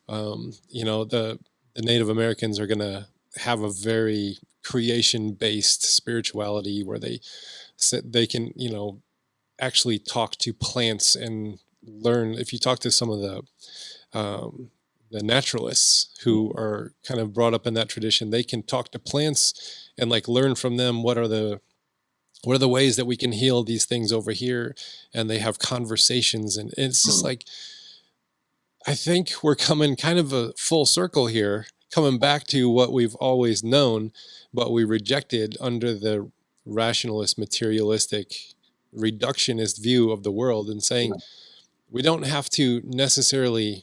S11: The Native Americans are going to have a very creation-based spirituality where they can, actually talk to plants and learn, if you talk to some of the naturalists who are kind of brought up in that tradition, they can talk to plants and like learn from them what are the ways that we can heal these things over here, and they have conversations, and it's just like, I think we're coming kind of a full circle here, coming back to what we've always known, but we rejected under the rationalist, materialistic, reductionist view of the world, and saying we don't have to necessarily,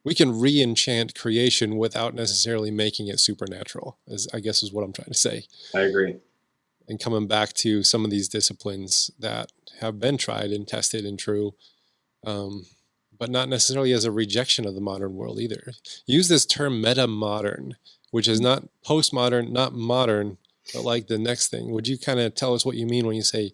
S11: we can re-enchant creation without necessarily making it supernatural, I guess is what I'm trying to say.
S1: I agree.
S11: And coming back to some of these disciplines that have been tried and tested and true, but not necessarily as a rejection of the modern world either. Use this term metamodern, which is not postmodern, not modern, but like the next thing. Would you kind of tell us what you mean when you say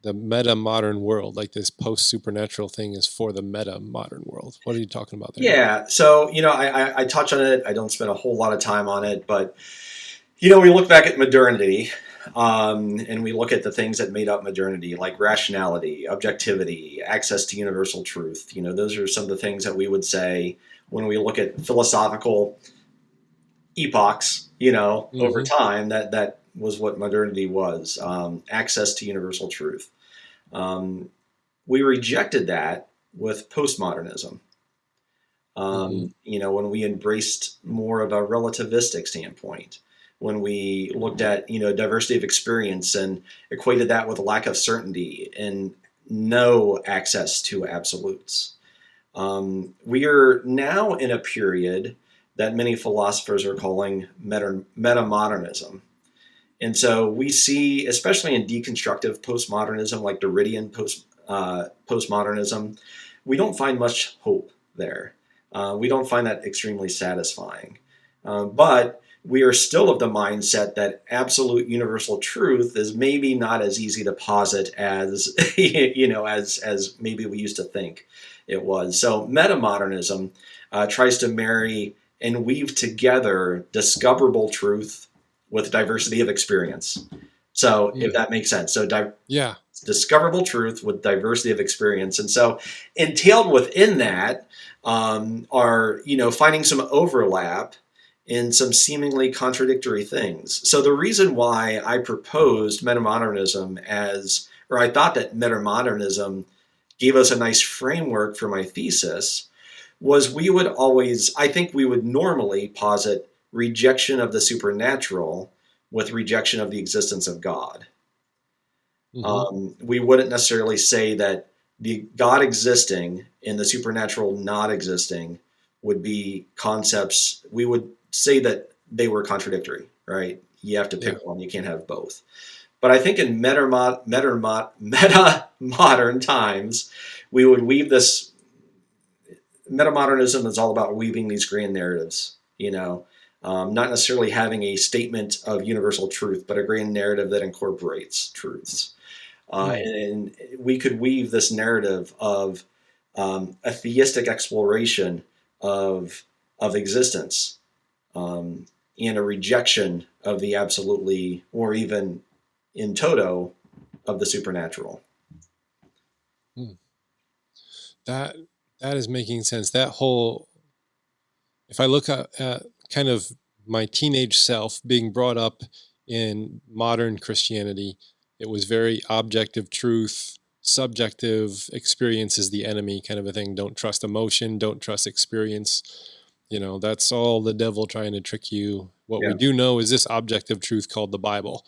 S11: the metamodern world, like this post-supernatural thing is for the metamodern world? What are you talking about there?
S1: Yeah, so, I touch on it. I don't spend a whole lot of time on it, but, we look back at modernity, and we look at the things that made up modernity, like rationality, objectivity, access to universal truth. Those are some of the things that we would say when we look at philosophical epochs, over time, that was what modernity was, access to universal truth. We rejected that with postmodernism. When we embraced more of a relativistic standpoint, when we looked at, diversity of experience and equated that with a lack of certainty and no access to absolutes. We are now in a period that many philosophers are calling metamodernism. And so we see, especially in deconstructive postmodernism, like Derridian postmodernism, we don't find much hope there. We don't find that extremely satisfying. But we are still of the mindset that absolute universal truth is maybe not as easy to posit as, as maybe we used to think it was. So metamodernism tries to marry and weave together discoverable truth with diversity of experience. So if that makes sense. So discoverable truth with diversity of experience. And so entailed within that are, finding some overlap in some seemingly contradictory things. So the reason why I proposed metamodernism I thought that metamodernism gave us a nice framework for my thesis, was I think we would normally posit rejection of the supernatural with rejection of the existence of God. We wouldn't necessarily say that the God existing and the supernatural not existing would be concepts. We would say that they were contradictory, right? You have to pick one. You can't have both. But I think in metamodern times, we would weave this. Metamodernism is all about weaving these grand narratives, not necessarily having a statement of universal truth, but a grand narrative that incorporates truths. And we could weave this narrative of a theistic exploration of existence, and a rejection of the absolutely, or even in toto, of the supernatural.
S11: That is making sense. That whole, if I look at kind of my teenage self being brought up in modern Christianity, it was very objective truth, subjective experience is the enemy kind of a thing. Don't trust emotion, don't trust experience. That's all the devil trying to trick you. What we do know is this objective truth called the Bible.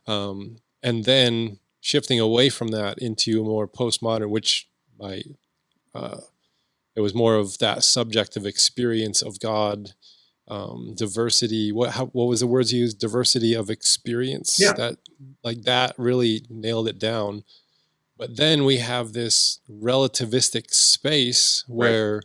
S11: And then shifting away from that into a more postmodern, which it was more of that subjective experience of God, diversity. What was the words you used? Diversity of experience.
S1: Yeah.
S11: That really nailed it down. But then we have this relativistic space where,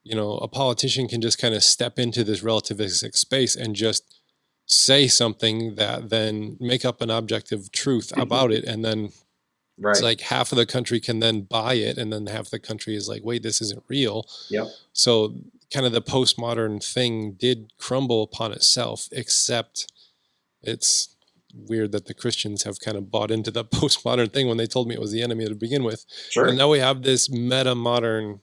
S11: a politician can just kind of step into this relativistic space and just say something that then make up an objective truth about it. And then it's like half of the country can then buy it. And then half the country is like, wait, this isn't real.
S1: Yep.
S11: So kind of the postmodern thing did crumble upon itself, except it's weird that the Christians have kind of bought into the postmodern thing when they told me it was the enemy to begin with.
S1: Sure.
S11: And now we have this metamodern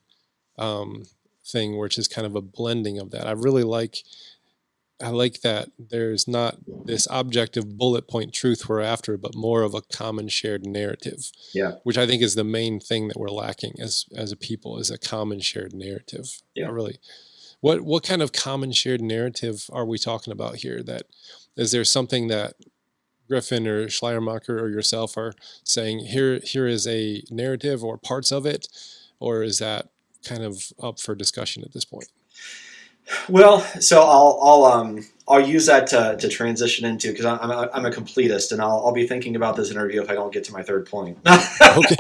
S11: thing, which is kind of a blending of that. I like that there's not this objective bullet point truth we're after, but more of a common shared narrative.
S1: Yeah.
S11: Which I think is the main thing that we're lacking as a people, is a common shared narrative.
S1: Yeah.
S11: Really. What kind of common shared narrative are we talking about here? That is there something that Griffin or Schleiermacher or yourself are saying here is a narrative or parts of it, or is that kind of up for discussion at this point?
S1: Well, so I'll use that to transition into, because I'm a completist, and I'll be thinking about this interview if I don't get to my third point.
S11: Okay.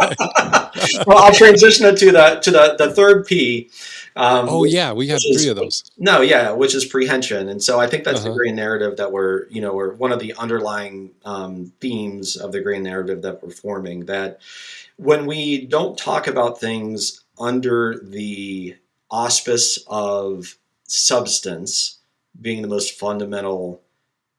S1: Well, I'll transition it to the third P.
S11: We have three of those.
S1: Which is prehension, and so I think that's the grand narrative that we're one of the underlying themes of the grand narrative that we're forming. That when we don't talk about things under the auspice of substance being the most fundamental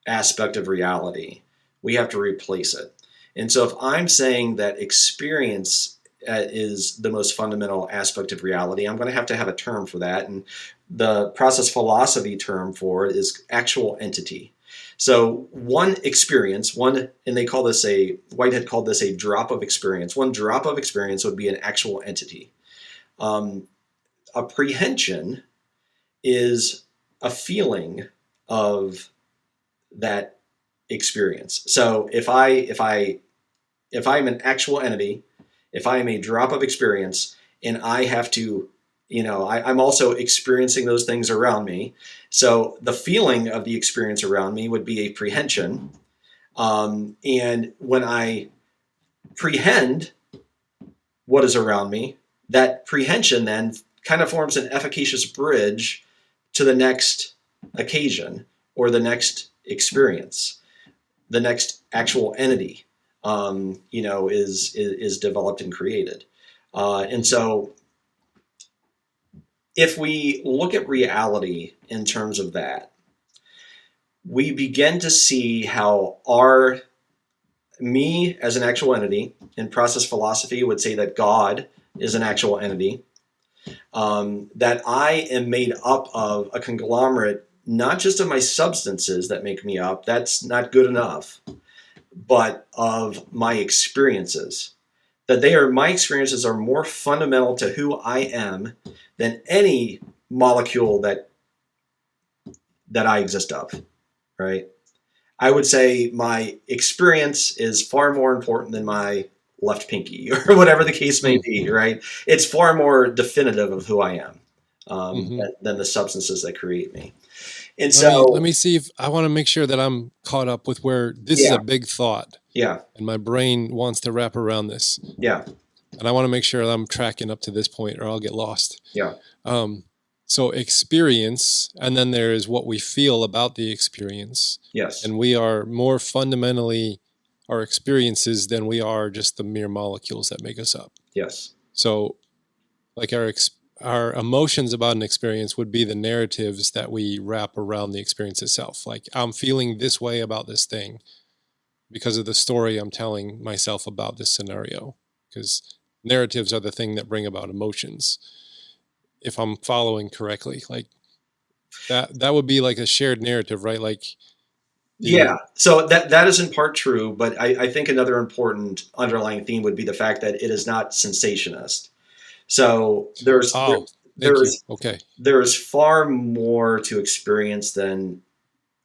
S1: aspect of reality, we have to replace it. And so if I'm saying that experience is the most fundamental aspect of reality, I'm going to have a term for that. And the process philosophy term for it is actual entity. So one experience, and they call this Whitehead called this a drop of experience. One drop of experience would be an actual entity. A prehension is a feeling of that experience. So if I'm an actual entity, if I am a drop of experience, and I have to, I'm also experiencing those things around me. So the feeling of the experience around me would be a prehension. And when I prehend what is around me, that prehension then kind of forms an efficacious bridge to the next occasion or the next experience, the next actual entity, is developed and created. And so if we look at reality in terms of that, we begin to see how me as an actual entity, in process philosophy would say that God is an actual entity, that I am made up of a conglomerate, not just of my substances that make me up, that's not good enough, but of my experiences. That my experiences are more fundamental to who I am than any molecule that I exist of, right? I would say my experience is far more important than my left pinky or whatever the case may be, right? It's far more definitive of who I am than the substances that create me. And so
S11: let me see if I want to make sure that I'm caught up with where this is a big thought.
S1: Yeah.
S11: And my brain wants to wrap around this.
S1: Yeah.
S11: And I want to make sure that I'm tracking up to this point or I'll get lost.
S1: Yeah.
S11: So experience, and then there is what we feel about the experience.
S1: Yes.
S11: And we are more fundamentally our experiences than we are just the mere molecules that make us up.
S1: Yes.
S11: So like our emotions about an experience would be the narratives that we wrap around the experience itself. Like, I'm feeling this way about this thing because of the story I'm telling myself about this scenario. Because narratives are the thing that bring about emotions. If I'm following correctly, like that would be like a shared narrative, right? Like,
S1: so that is in part true, but I think another important underlying theme would be the fact that it is not sensationist. So there is far more to experience than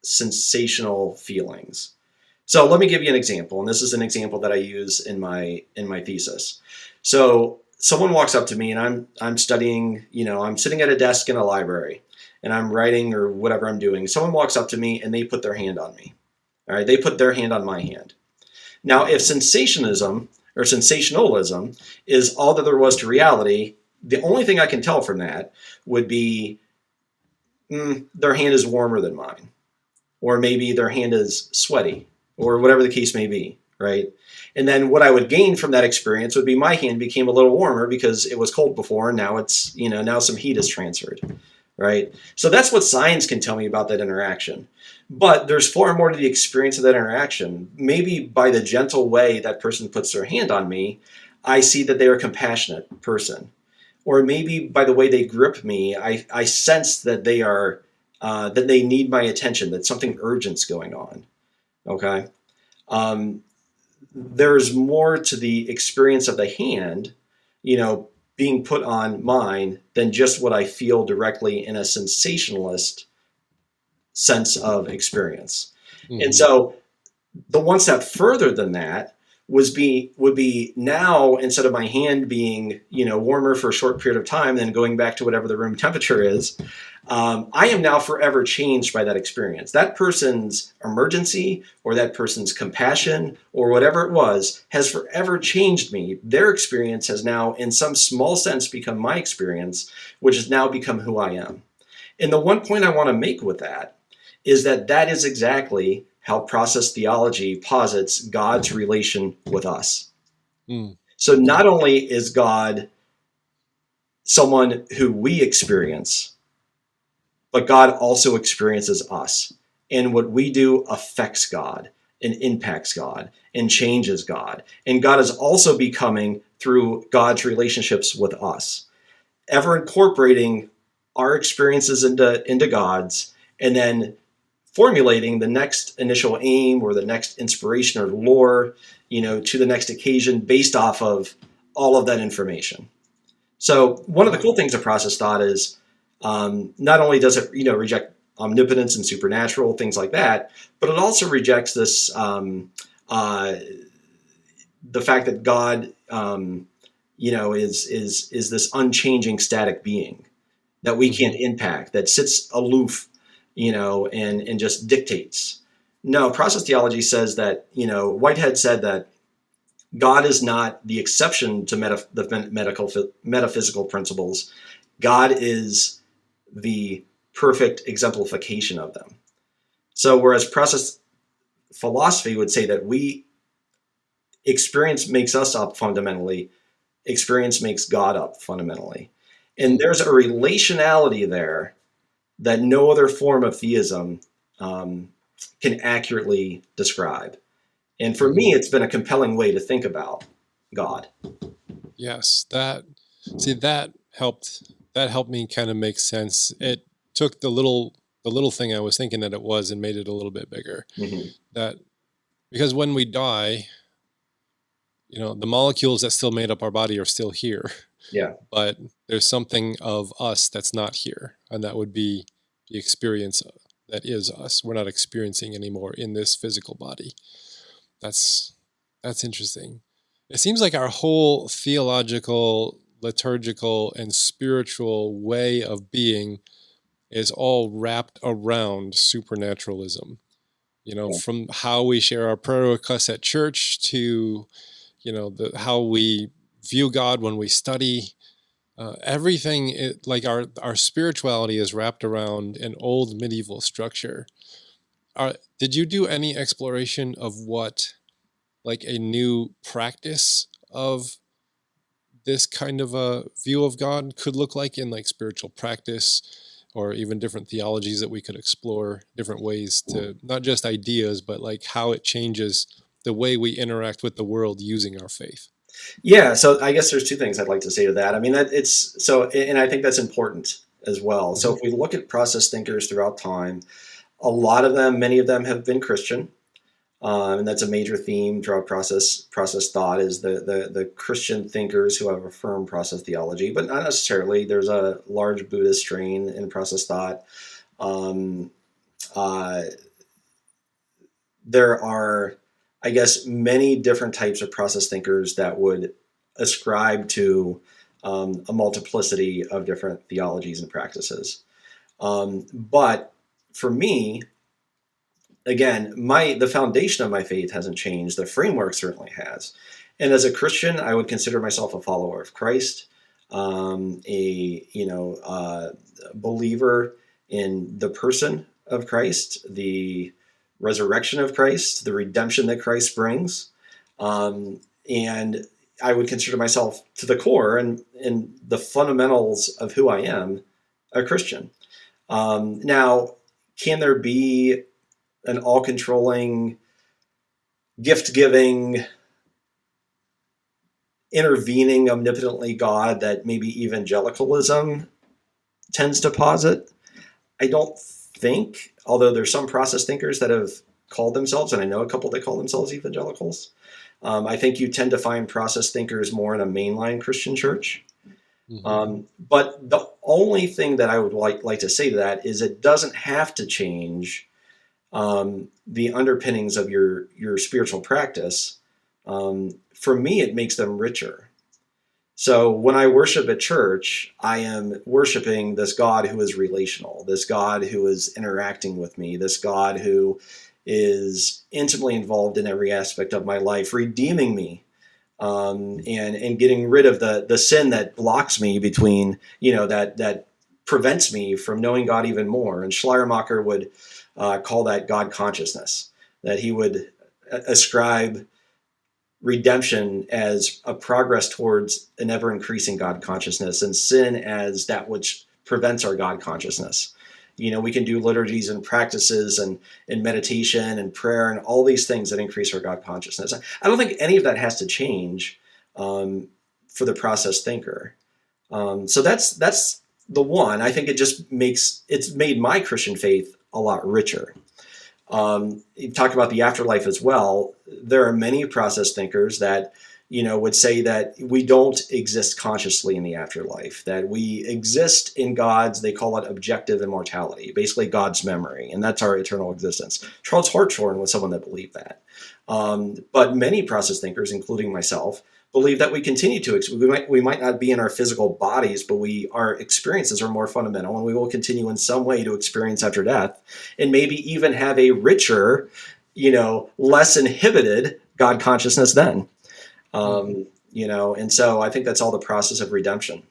S1: sensational feelings. So let me give you an example, and this is an example that I use in my thesis. So someone walks up to me, and I'm studying. I'm sitting at a desk in a library, and I'm writing or whatever I'm doing. Someone walks up to me, and they put their hand on me. All right, they put their hand on my hand. Now, if sensationalism is all that there was to reality, the only thing I can tell from that would be their hand is warmer than mine, or maybe their hand is sweaty, or whatever the case may be, right? And then what I would gain from that experience would be my hand became a little warmer because it was cold before, and now it's, now some heat is transferred, right? So that's what science can tell me about that interaction. But there's far more to the experience of that interaction. Maybe by the gentle way that person puts their hand on me, I see that they are a compassionate person. Or maybe by the way they grip me, I sense that they are that they need my attention, that something urgent's going on. Okay, there's more to the experience of the hand, being put on mine than just what I feel directly in a sensationalist sense of experience. Mm-hmm. And so the one step further than that would be now, instead of my hand being, warmer for a short period of time, then going back to whatever the room temperature is, I am now forever changed by that experience. That person's emergency or that person's compassion or whatever it was has forever changed me. Their experience has now, in some small sense, become my experience, which has now become who I am. And the one point I want to make with that is that is exactly how process theology posits God's relation with us. Mm. So not only is God someone who we experience, but God also experiences us. And what we do affects God and impacts God and changes God. And God is also becoming through God's relationships with us, ever incorporating our experiences into God's, and then formulating the next initial aim or the next inspiration or lore, to the next occasion based off of all of that information. So one of the cool things of process thought is not only does it, reject omnipotence and supernatural things like that, but it also rejects this the fact that God, is this unchanging static being that we can't impact, that sits aloof, and just dictates. No, process theology says that, Whitehead said that God is not the exception to the metaphysical principles. God is the perfect exemplification of them. So whereas process philosophy would say that experience makes us up fundamentally, experience makes God up fundamentally. And there's a relationality there that no other form of theism can accurately describe. And for me, it's been a compelling way to think about God.
S11: Yes, that helped me kind of make sense. It took the little thing I was thinking that it was and made it a little bit bigger. Mm-hmm. That because when we die, the molecules that still made up our body are still here.
S1: Yeah.
S11: But there's something of us that's not here, and that would be the experience that is us. We're not experiencing anymore in this physical body. That's interesting. It seems like our whole theological, liturgical, and spiritual way of being is all wrapped around supernaturalism. From how we share our prayer requests at church to, how we view God when we study. Everything, like our spirituality is wrapped around an old medieval structure. Did you do any exploration of what, like, a new practice of this kind of a view of God could look like in, like, spiritual practice, or even different theologies that we could explore, different ways to, not just ideas, but like how it changes the way we interact with the world using our faith?
S1: Yeah, so I guess there's two things I'd like to say to that. I mean, and I think that's important as well. Mm-hmm. So if we look at process thinkers throughout time, many of them have been Christian, and that's a major theme throughout process thought is the Christian thinkers who have affirmed process theology, but not necessarily. There's a large Buddhist strain in process thought. There are, I guess, many different types of process thinkers that would ascribe to a multiplicity of different theologies and practices. But for me, again, the foundation of my faith hasn't changed. The framework certainly has. And as a Christian, I would consider myself a follower of Christ, a believer in the person of Christ, the resurrection of Christ, the redemption that Christ brings. And I would consider myself to the core and in the fundamentals of who I am, a Christian. Now, can there be an all-controlling, gift-giving, intervening, omnipotently God that maybe evangelicalism tends to posit? I don't think, although there's some process thinkers that have called themselves, and I know a couple that call themselves evangelicals. I think you tend to find process thinkers more in a mainline Christian church. But the only thing that I would like to say to that is it doesn't have to change the underpinnings of your spiritual practice. For me, it makes them richer. So when I worship at church, I am worshiping this God who is relational, this God who is interacting with me, this God who is intimately involved in every aspect of my life, redeeming me, and getting rid of the sin that blocks me between, that prevents me from knowing God even more. And Schleiermacher would call that God consciousness, that he would ascribe redemption as a progress towards an ever-increasing God consciousness, and sin as that which prevents our God consciousness. We can do liturgies and practices and meditation and prayer and all these things that increase our God consciousness. I don't think any of that has to change for the process thinker. So that's the one. I think it's made my Christian faith a lot richer. You talk about the afterlife as well. There are many process thinkers that, would say that we don't exist consciously in the afterlife, that we exist in God's, they call it objective immortality, basically God's memory, and that's our eternal existence. Charles Hartshorne was someone that believed that. But many process thinkers, including myself, believe that we continue to, we might not be in our physical bodies, but our experiences are more fundamental, and we will continue in some way to experience after death, and maybe even have a richer, less inhibited God consciousness then. And so I think that's all the process of redemption.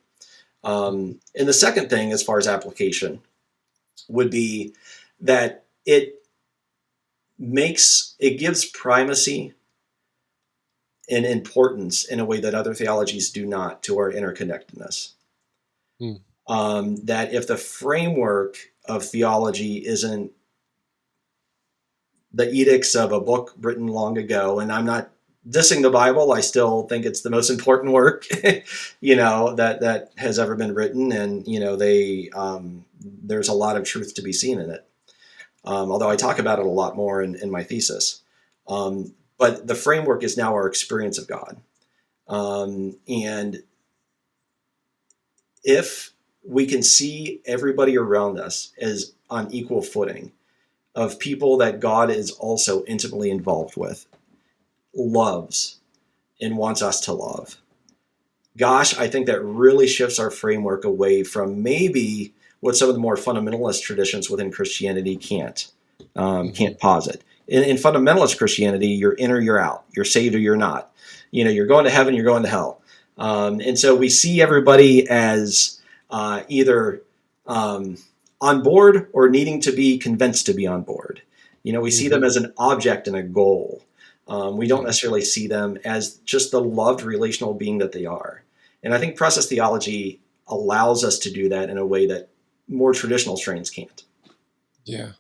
S1: And the second thing, as far as application, would be that it gives primacy and importance in a way that other theologies do not to our interconnectedness. That if the framework of theology isn't the edicts of a book written long ago, and I'm not dissing the Bible, I still think it's the most important work, that has ever been written, and there's a lot of truth to be seen in it. Although I talk about it a lot more in my thesis. But the framework is now our experience of God. And if we can see everybody around us as on equal footing of people that God is also intimately involved with, loves, and wants us to love, gosh, I think that really shifts our framework away from maybe what some of the more fundamentalist traditions within Christianity can't posit. In fundamentalist Christianity, you're in or you're out. You're saved or you're not. You're going to heaven, you're going to hell. And so we see everybody as either on board or needing to be convinced to be on board. We see them as an object and a goal. We don't necessarily see them as just the loved relational being that they are. And I think process theology allows us to do that in a way that more traditional strains can't.
S11: Yeah.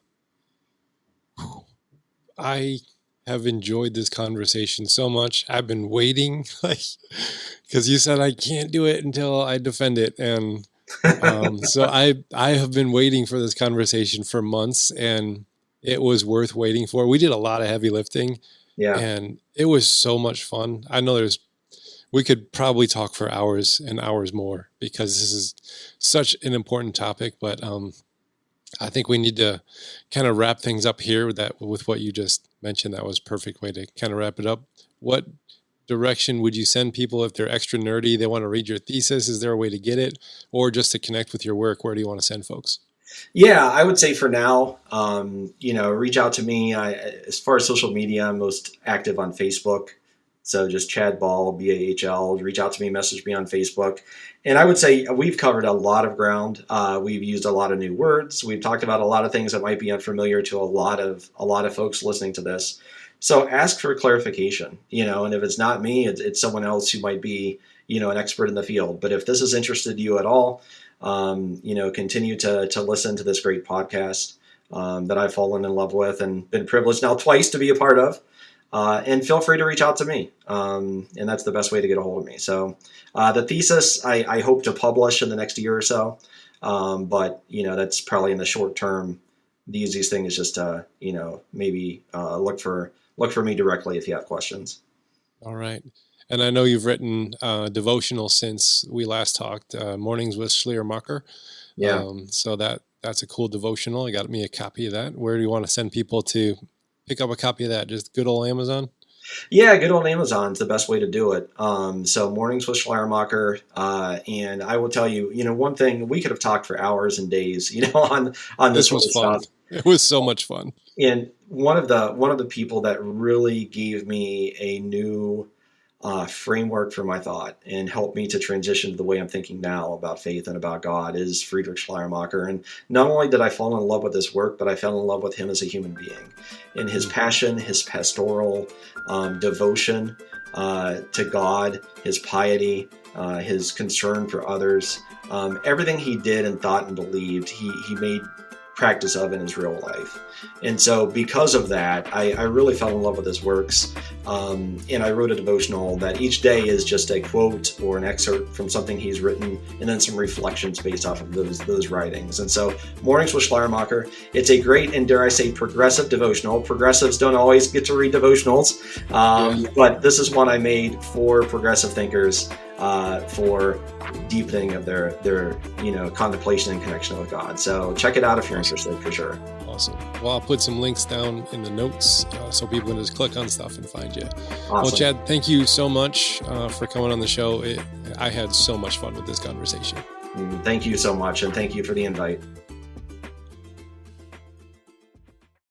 S11: I have enjoyed this conversation so much. I've been waiting, because you said I can't do it until I defend it. And so I have been waiting for this conversation for months, and it was worth waiting for. We did a lot of heavy lifting. Yeah. And it was so much fun. I know we could probably talk for hours and hours more, because this is such an important topic, but I think we need to kind of wrap things up here with what you just mentioned. That was a perfect way to kind of wrap it up. What direction would you send people if they're extra nerdy, they want to read your thesis? Is there a way to get it, or just to connect with your work? Where do you want to send folks?
S1: Yeah, I would say for now, reach out to me. As far as social media, I'm most active on Facebook. So just Chad Bahl, Bahl, reach out to me, message me on Facebook. And I would say we've covered a lot of ground. We've used a lot of new words. We've talked about a lot of things that might be unfamiliar to a lot of folks listening to this. So ask for clarification, and if it's not me, it's someone else who might be, an expert in the field. But if this has interested you at all, continue to listen to this great podcast that I've fallen in love with and been privileged now twice to be a part of. And feel free to reach out to me. And that's the best way to get a hold of me. So the thesis, I hope to publish in the next year or so. But that's probably in the short term. The easiest thing is just to, maybe look for me directly if you have questions.
S11: All right. And I know you've written devotional since we last talked, Mornings with Schleiermacher.
S1: Yeah.
S11: So that's a cool devotional. I got me a copy of that. Where do you want to send people to pick up a copy of that? Just good old Amazon?
S1: Yeah, good old Amazon's the best way to do it. So Mornings with Schleiermacher, and I will tell you, one thing, we could have talked for hours and days, on this
S11: was fun.
S1: stuff.
S11: It was so much fun.
S1: And one of the people that really gave me a new framework for my thought and helped me to transition to the way I'm thinking now about faith and about God is Friedrich Schleiermacher. And not only did I fall in love with his work, but I fell in love with him as a human being and his passion, his pastoral devotion to God, his piety, his concern for others. Everything he did and thought and believed, he made practice of in his real life. And so because of that, I really fell in love with his works. And I wrote a devotional that each day is just a quote or an excerpt from something he's written and then some reflections based off of those writings. And so Mornings with Schleiermacher, it's a great and, dare I say, progressive devotional. Progressives don't always get to read devotionals, but this is one I made for progressive thinkers for deepening of their contemplation and connection with God. So check it out if you're interested, for sure.
S11: Awesome. Well, I'll put some links down in the notes so people can just click on stuff and find you.
S1: Awesome.
S11: Well, Chad, thank you so much for coming on the show. I had so much fun with this conversation.
S1: Thank you so much, and thank you for the invite.